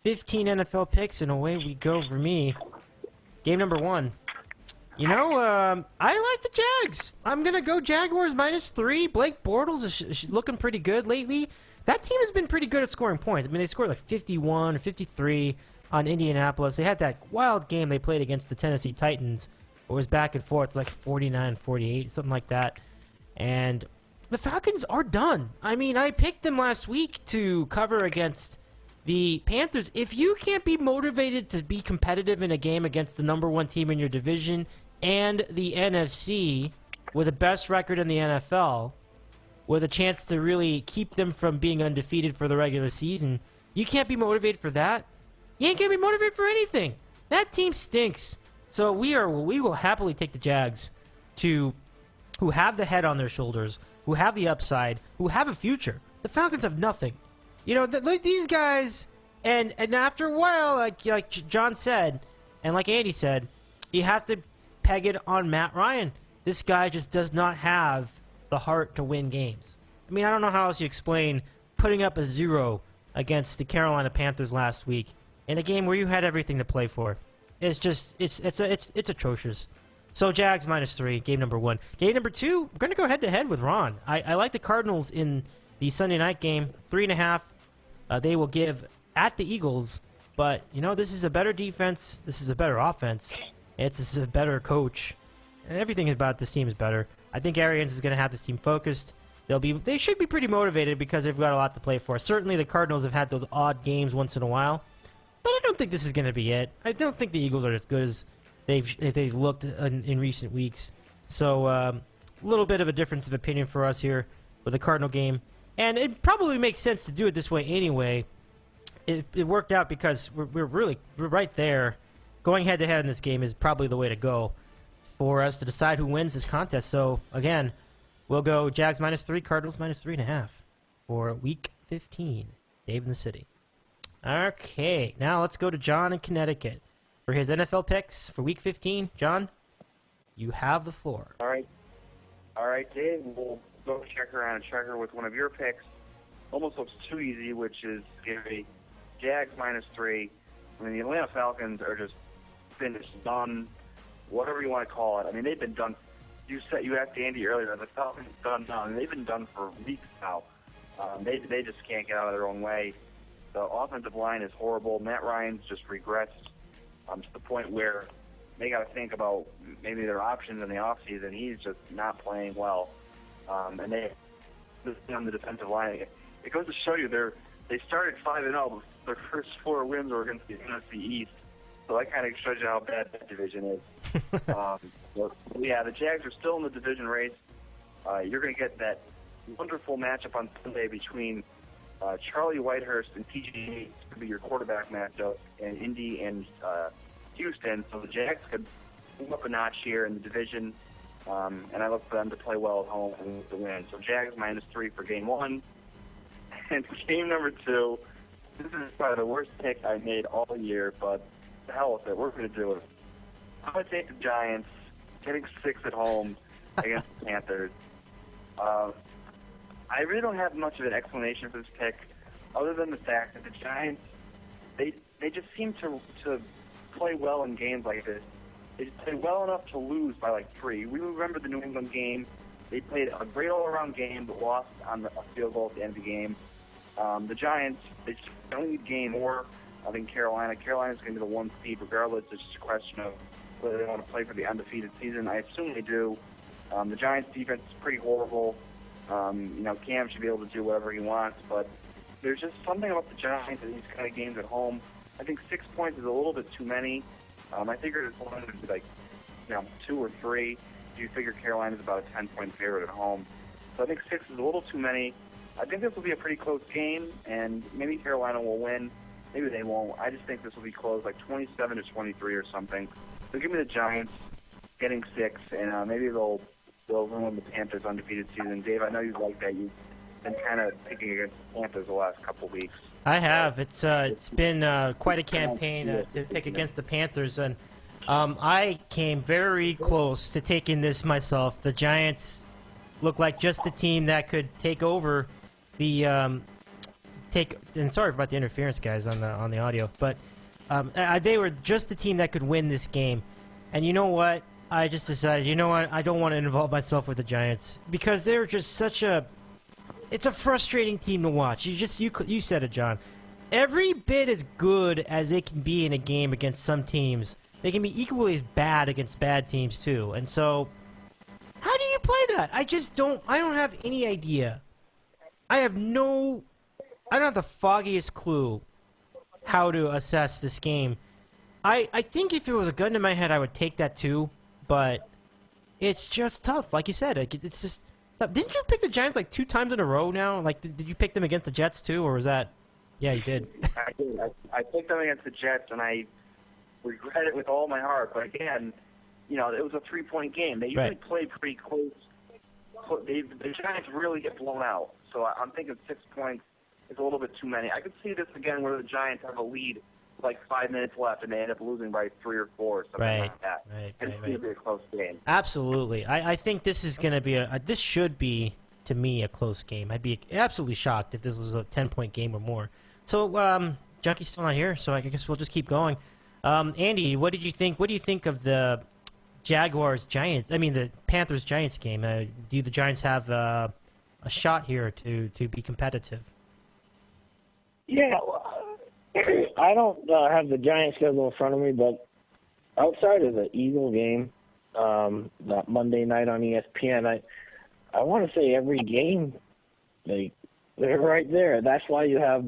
15 NFL picks, and away we go for me. Game number 1. I like the Jags. I'm going to go Jaguars -3. Blake Bortles is looking pretty good lately. That team has been pretty good at scoring points. I mean, they scored like 51 or 53 on Indianapolis. They had that wild game they played against the Tennessee Titans. It was back and forth, like 49-48, something like that. And the Falcons are done. I mean, I picked them last week to cover against the Panthers. If you can't be motivated to be competitive in a game against the number 1 team in your division and the NFC with the best record in the NFL, with a chance to really keep them from being undefeated for the regular season, you can't be motivated for that. You ain't gonna be motivated for anything. That team stinks. So we will happily take the Jags, who have the head on their shoulders, who have the upside, who have a future. The Falcons have nothing. Like these guys, and after a while, like John said, and like Andy said, you have to peg it on Matt Ryan. This guy just does not have the heart to win games. I mean, I don't know how else you explain putting up a 0 against the Carolina Panthers last week in a game where you had everything to play for. It's atrocious. So Jags -3, game number 1. Game number 2, we're going to go head-to-head with Ron. I like the Cardinals in the Sunday night game, 3.5. They will give at the Eagles, but, this is a better defense. This is a better offense. This is a better coach. And everything about this team is better. I think Arians is going to have this team focused. They should be pretty motivated because they've got a lot to play for. Certainly the Cardinals have had those odd games once in a while, but I don't think this is going to be it. I don't think the Eagles are as good as they've looked in recent weeks. So a little bit of a difference of opinion for us here with the Cardinal game. And it probably makes sense to do it this way anyway. It worked out because we're right there. Going head-to-head in this game is probably the way to go for us to decide who wins this contest. So, again, we'll go Jags -3, Cardinals -3.5 for Week 15. Dave in the City. Okay, now let's go to John in Connecticut for his NFL picks for Week 15. John, you have the floor. All right, Dave, we'll go checker with one of your picks. Almost looks too easy, which is Gary. Jags -3. I mean, the Atlanta Falcons are just finished, done, whatever you want to call it. I mean, they've been done. You asked Andy earlier, the Falcons done. I mean, they've been done for weeks now. They just can't get out of their own way. The offensive line is horrible. Matt Ryan's just regressed to the point where they got to think about maybe their options in the offseason. He's just not playing well. And they on the defensive line. It goes to show you they started 5-0, but their first 4 wins were against the NFC East. So that kind of shows you how bad that division is. The Jags are still in the division race. You're going to get that wonderful matchup on Sunday between Charlie Whitehurst and TJ Yates to be your quarterback matchup, and Indy and Houston. So the Jags could move up a notch here in the division. and I look for them to play well at home and to win. So Jags -3 for game 1. And game number 2, this is probably the worst pick I made all year, but the hell with it. We're going to do it. I'm going to take the Giants, getting 6 at home against the Panthers. I really don't have much of an explanation for this pick, other than the fact that the Giants, they just seem to play well in games like this. They just play well enough to lose by like 3. We remember the New England game. They played a great all-around game, but lost on a field goal at the end of the game. The Giants, they just don't need game more than Carolina. Carolina's going to be the 1 seed regardless. It's just a question of whether they want to play for the undefeated season. I assume they do. The Giants' defense is pretty horrible. Cam should be able to do whatever he wants, but there's just something about the Giants in these kind of games at home. I think 6 points is a little bit too many. I figured it's one would be like, 2 or 3. You figure Carolina's about a 10-point favorite at home. So I think 6 is a little too many. I think this will be a pretty close game, and maybe Carolina will win. Maybe they won't. I just think this will be close, like 27-23 or something. So give me the Giants getting 6, and maybe they'll ruin the Panthers' undefeated season. Dave, I know you like that. You've been kind of picking against the Panthers the last couple weeks. I have. It's been quite a campaign to pick against the Panthers, and I came very close to taking this myself. The Giants look like just the team that could take over the and sorry about the interference, guys, on the audio, but they were just the team that could win this game. And you know what? I just decided, I don't want to involve myself with the Giants because they're just it's a frustrating team to watch. You said it, John. Every bit as good as it can be in a game against some teams, they can be equally as bad against bad teams too. And so, how do you play that? I don't have any idea. I don't have the foggiest clue how to assess this game. I think if it was a gun to my head, I would take that too, but it's just tough. Like you said, it's just tough. Didn't you pick the Giants like 2 times in a row now? Like, did you pick them against the Jets too, or was that? Yeah, you did. I did. I picked them against the Jets, and I regret it with all my heart. But again, it was a 3-point game. They usually play pretty close. The Giants really get blown out. So I'm thinking 6 points is a little bit too many. I could see this again where the Giants have a lead with like 5 minutes left and they end up losing by 3 or 4 or something like that. It's going to be a close game. Absolutely. I think this is going to be this should be, to me, a close game. I'd be absolutely shocked if this was a 10-point game or more. So, Junkie's still not here, so I guess we'll just keep going. Andy, what did you think? What do you think of the the Panthers-Giants game? Do the Giants have a shot here to be competitive? Yeah, I don't have the Giants schedule in front of me, but outside of the Eagle game, that Monday night on ESPN, I want to say every game, they're right there. That's why you have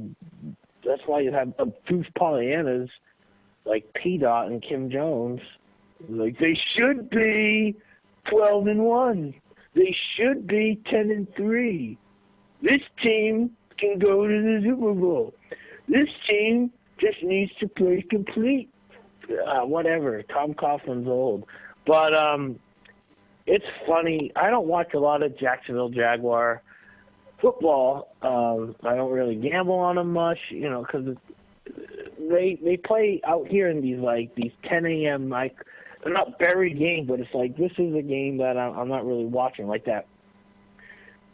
Bruce Pollyannas like P-Dot and Kim Jones. Like, they should be 12-1. They should be 10-3. This team can go to the Super Bowl. This team just needs to play complete. Whatever. Tom Coughlin's old. But it's funny. I don't watch a lot of Jacksonville Jaguar football. I don't really gamble on them much, because they play out here in these 10 a.m. they're not buried games, but it's like this is a game that I'm not really watching like that.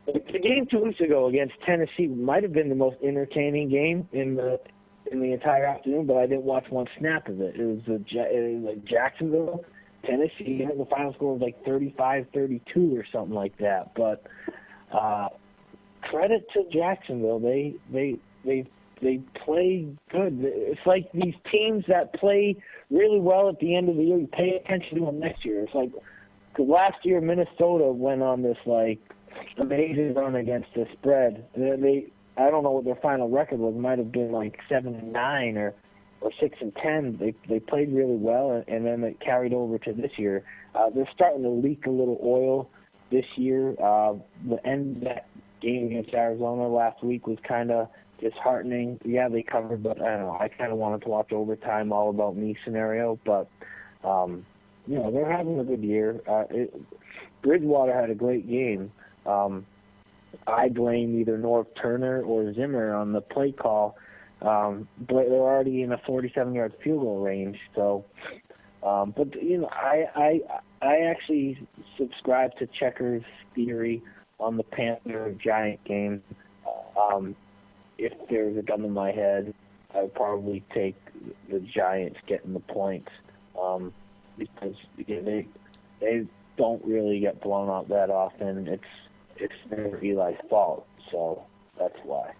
The game 2 weeks ago against Tennessee might have been the most entertaining game in the entire afternoon, but I didn't watch one snap of it. It was like Jacksonville, Tennessee. The final score was like 35-32 or something like that. But credit to Jacksonville, they play good. It's like these teams that play really well at the end of the year. You pay attention to them next year. It's like, cause last year Minnesota went on this amazing run against the spread. I don't know what their final record was. It might have been like 7-9 or 6-10. They played really well, and then it carried over to this year. They're starting to leak a little oil this year. The end of that game against Arizona last week was kind of disheartening. Yeah, they covered, but I don't know. I kind of wanted to watch overtime, all about me scenario. But they're having a good year. Bridgewater had a great game. I blame either Norv Turner or Zimmer on the play call. But they're already in a 47-yard field goal range. So, but I actually subscribe to Checker's theory on the Panther-Giant game. If there's a gun in my head, I would probably take the Giants getting the points because they don't really get blown out that often. It's never Eli's fault, so that's why.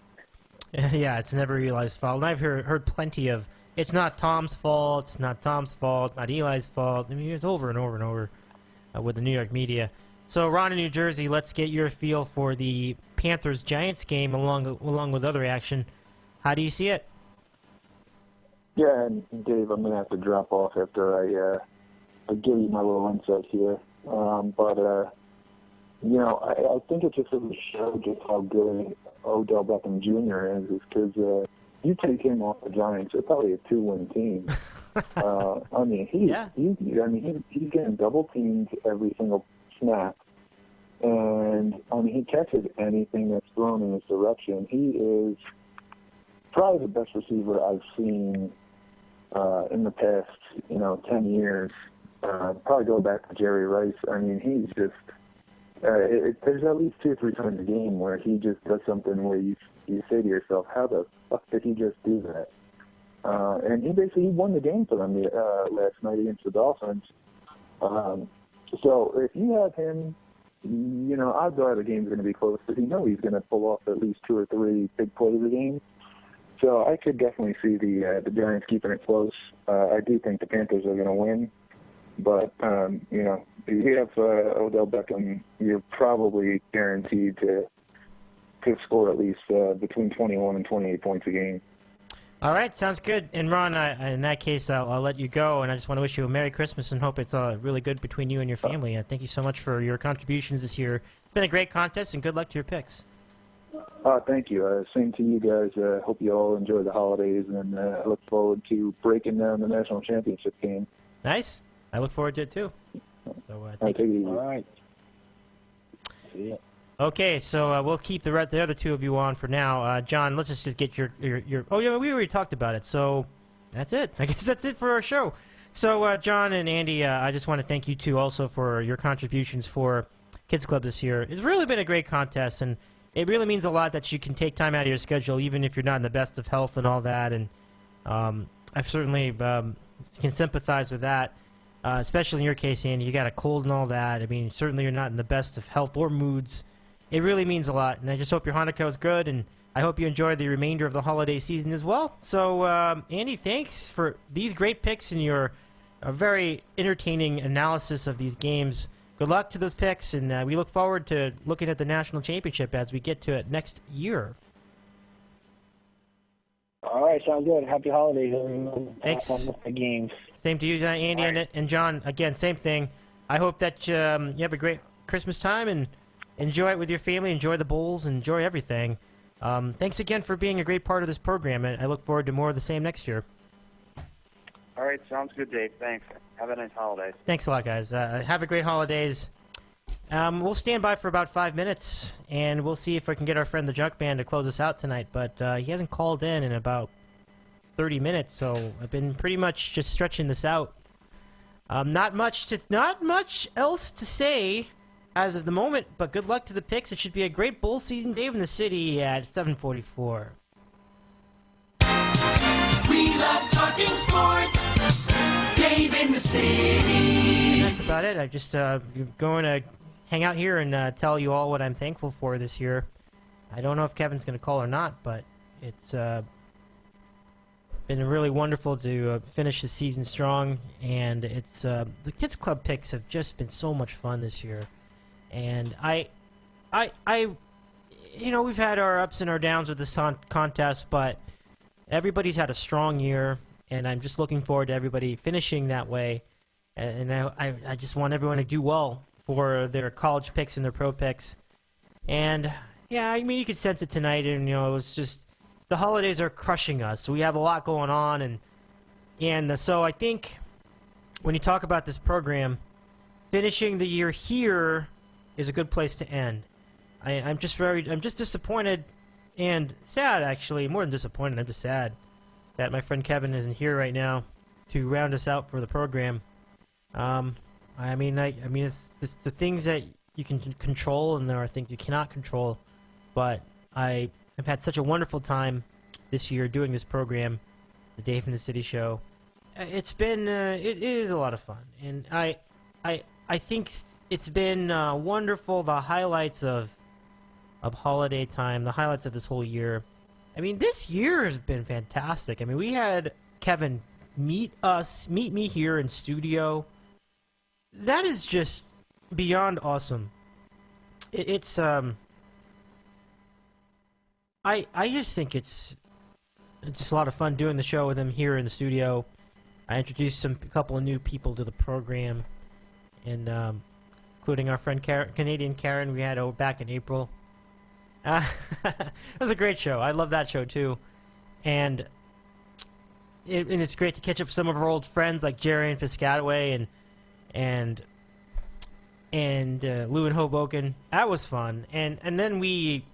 Yeah, it's never Eli's fault. And I've heard plenty of, it's not Tom's fault, it's not Tom's fault, not Eli's fault. I mean, it's over and over and over with the New York media. So, Ron in New Jersey, let's get your feel for the Panthers-Giants game along with other action. How do you see it? Yeah, and Dave, I'm going to have to drop off after I give you my little insight here. I think it just really showed just how good Odell Beckham Jr. is because you take him off the Giants, they're probably a 2-win team. He's getting double teamed every single snap. And, he catches anything that's thrown in his direction. He is probably the best receiver I've seen in the past, 10 years. Probably go back to Jerry Rice. He's just there's at least 2 or 3 times a game where he just does something where you say to yourself, how the fuck did he just do that? And he basically won the game for them last night against the Dolphins. So if you have him, odds are the game's going to be close because he's going to pull off at least 2 or 3 big plays a game. So I could definitely see the Giants keeping it close. I do think the Panthers are going to win. But, if you have Odell Beckham, you're probably guaranteed to score at least between 21 and 28 points a game. All right, sounds good. And, Ron, in that case, I'll let you go. And I just want to wish you a Merry Christmas and hope it's really good between you and your family. Thank you so much for your contributions this year. It's been a great contest, and good luck to your picks. Thank you. Same to you guys. Hope you all enjoy the holidays, and I look forward to breaking down the national championship game. Nice. I look forward to it, too. So, thank you. All right. See ya. Okay, so we'll keep the other 2 of you on for now. John, let's just get your... Oh, yeah, we already talked about it, so that's it. I guess that's it for our show. So, John and Andy, I just want to thank you 2 also for your contributions for Kids Club this year. It's really been a great contest, and it really means a lot that you can take time out of your schedule, even if you're not in the best of health and all that. And I certainly can sympathize with that, especially in your case, Andy. You got a cold and all that. Certainly you're not in the best of health or moods. It really means a lot, and I just hope your Hanukkah is good, and I hope you enjoy the remainder of the holiday season as well. So, Andy, thanks for these great picks and your very entertaining analysis of these games. Good luck to those picks, and we look forward to looking at the national championship as we get to it next year. All right, sounds good. Happy holidays, everyone. Thanks. Have fun with the games. Same to you, Andy, right. And John. Again, same thing. I hope that you have a great Christmas time and enjoy it with your family. Enjoy the bowls. Enjoy everything. Thanks again for being a great part of this program, and I look forward to more of the same next year. All right, sounds good, Dave. Thanks. Have a nice holiday. Thanks a lot, guys. Have a great holidays. We'll stand by for about 5 minutes, and we'll see if I can get our friend the Junk Man to close us out tonight. But he hasn't called in about 30 minutes, so I've been pretty much just stretching this out. Not much else to say as of the moment, but good luck to the picks. It should be a great bull season. Dave in the City at 7:44. We love talking sports. Dave in the City. That's about it. I'm just going to hang out here and tell you all what I'm thankful for this year. I don't know if Kevin's going to call or not, but it's been really wonderful to finish the season strong, and it's the Kids Club picks have just been so much fun this year. And I we've had our ups and our downs with this contest, but everybody's had a strong year, and I'm just looking forward to everybody finishing that way. And I just want everyone to do well for their college picks and their pro picks. And yeah, you could sense it tonight, and it was just the holidays are crushing us. So we have a lot going on, and so I think when you talk about this program, finishing the year here is a good place to end. I'm just disappointed and sad, actually. More than disappointed, I'm just sad that my friend Kevin isn't here right now to round us out for the program. I mean, it's the things that you can control, and there are things you cannot control. But I've had such a wonderful time this year doing this program, the Dave in the City Show. It's been it is a lot of fun, and I think it's been wonderful. The highlights of holiday time, the highlights of this whole year. I mean, this year has been fantastic. I mean, we had Kevin meet me here in studio. That is just beyond awesome. It's I just think it's just a lot of fun doing the show with him here in the studio. I introduced a couple of new people to the program, and including our friend Canadian Karen we had back in April. It was a great show. I love that show too, and it's great to catch up with some of our old friends like Jerry and Piscataway and Lou and Hoboken. That was fun, and then we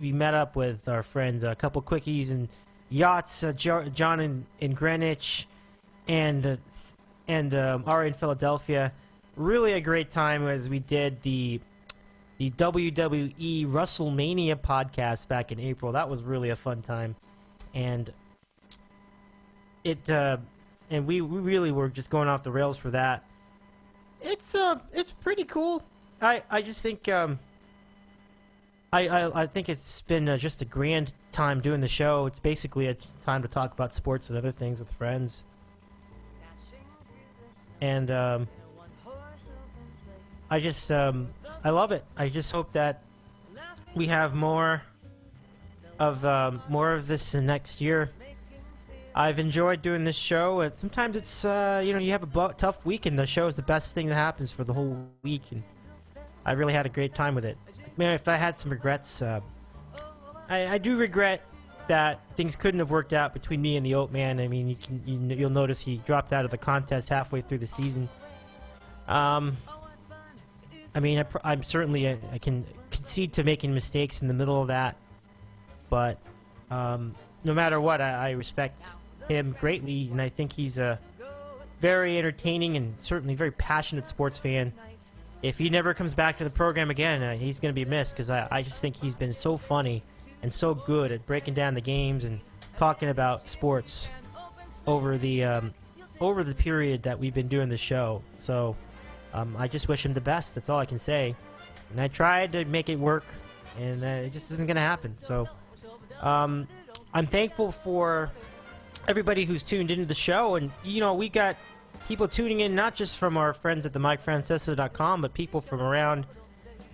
met up with our friend, a couple quickies and yachts, John in Greenwich, and Ari in Philadelphia. Really a great time as we did the WWE WrestleMania podcast back in April. That was really a fun time, and and we really were just going off the rails for that. It's pretty cool. I just think I think it's been just a grand time doing the show. It's basically a time to talk about sports and other things with friends, and I just I love it. I just hope that we have more of this next year. I've enjoyed doing this show. Sometimes it's you have a tough week, and the show is the best thing that happens for the whole week. And I really had a great time with it. Man, if I had some regrets, I do regret that things couldn't have worked out between me and the Oat Man. I mean, you'll notice he dropped out of the contest halfway through the season. I mean, I'm certainly I can concede to making mistakes in the middle of that, but no matter what, I respect him greatly, and I think he's a very entertaining and certainly very passionate sports fan. If he never comes back to the program again, he's going to be missed, because I just think he's been so funny and so good at breaking down the games and talking about sports over the period that we've been doing the show. So I just wish him the best. That's all I can say. And I tried to make it work, and it just isn't going to happen. So I'm thankful for everybody who's tuned into the show. And, we got people tuning in not just from our friends at the MikeFrancesa.com, but people from around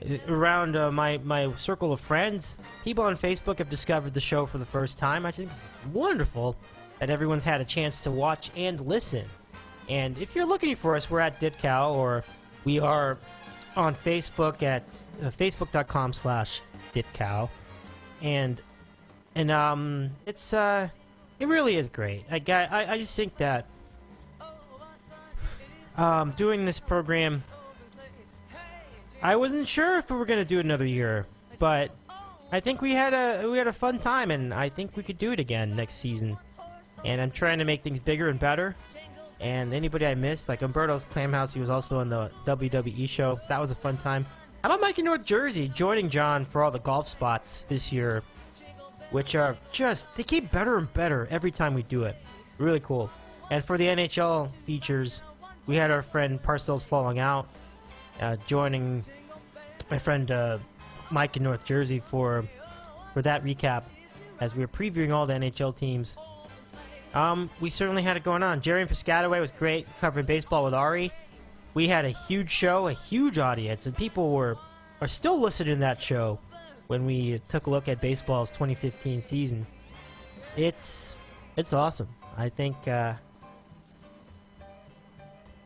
my circle of friends. People on Facebook have discovered the show for the first time. I think it's wonderful that everyone's had a chance to watch and listen. And if you're looking for us, we're at DitCow, or we are on Facebook at facebook.com/DitCow. And it's it really is great. I just think that doing this program, I wasn't sure if we were going to do it another year, but I think we had a fun time, and I think we could do it again next season. And I'm trying to make things bigger and better. And anybody I missed, like Umberto's Clamhouse, he was also on the WWE show. That was a fun time. How about Mike in North Jersey joining John for all the golf spots this year, which are they keep better and better every time we do it. Really cool. And for the NHL features, we had our friend Parcells Falling Out joining my friend Mike in North Jersey for that recap as we were previewing all the NHL teams. We certainly had it going on. Jerry and Piscataway was great covering baseball with Ari. We had a huge show, a huge audience, and people are still listening to that show when we took a look at baseball's 2015 season. It's awesome. I think Dave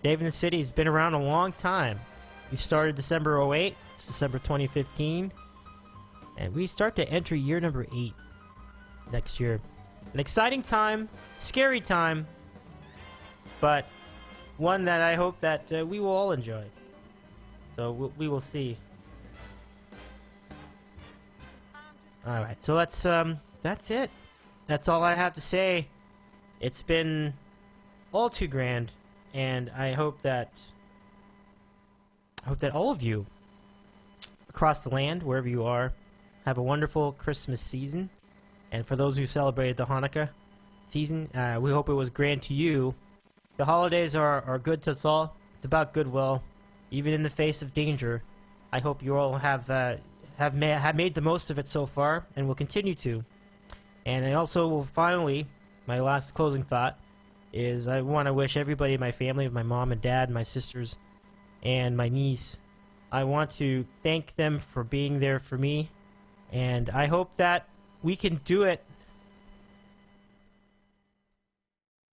in the City has been around a long time. We started December 08, it's December 2015, and we start to enter year number 8 next year. An exciting time, scary time, but one that I hope that we will all enjoy. So we will see. All right, so that's it. That's all I have to say. It's been all too grand, and I hope that all of you across the land, wherever you are, have a wonderful Christmas season. And for those who celebrated the Hanukkah season, we hope it was grand to you. The holidays are good to us all. It's about goodwill, even in the face of danger. I hope you all have made the most of it so far, and will continue to. And I also, finally, my last closing thought is I want to wish everybody in my family, my mom and dad, my sisters, and my niece, I want to thank them for being there for me, and I hope that we can do it.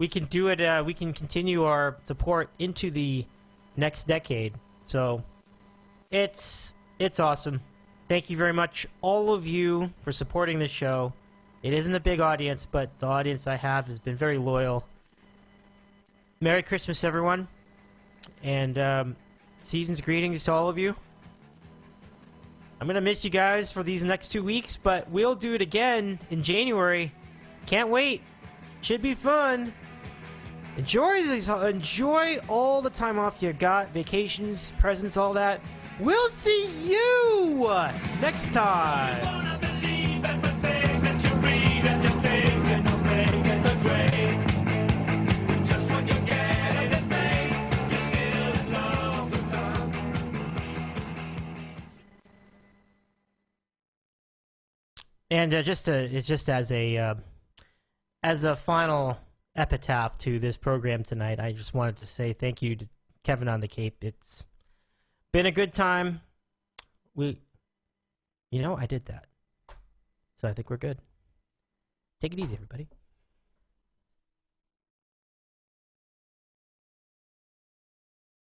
We can do it. We can continue our support into the next decade. So it's awesome. Thank you very much, all of you, for supporting this show. It isn't a big audience, but the audience I have has been very loyal. Merry Christmas, everyone, and season's greetings to all of you. I'm gonna miss you guys for these next 2 weeks, but we'll do it again in January. Can't wait. Should be fun. Enjoy all the time off you got, vacations, presents, all that. We'll see you next time. And just as a final epitaph to this program tonight, I just wanted to say thank you to Kevin on the Cape. It's been a good time. I did that. So I think we're good. Take it easy, everybody.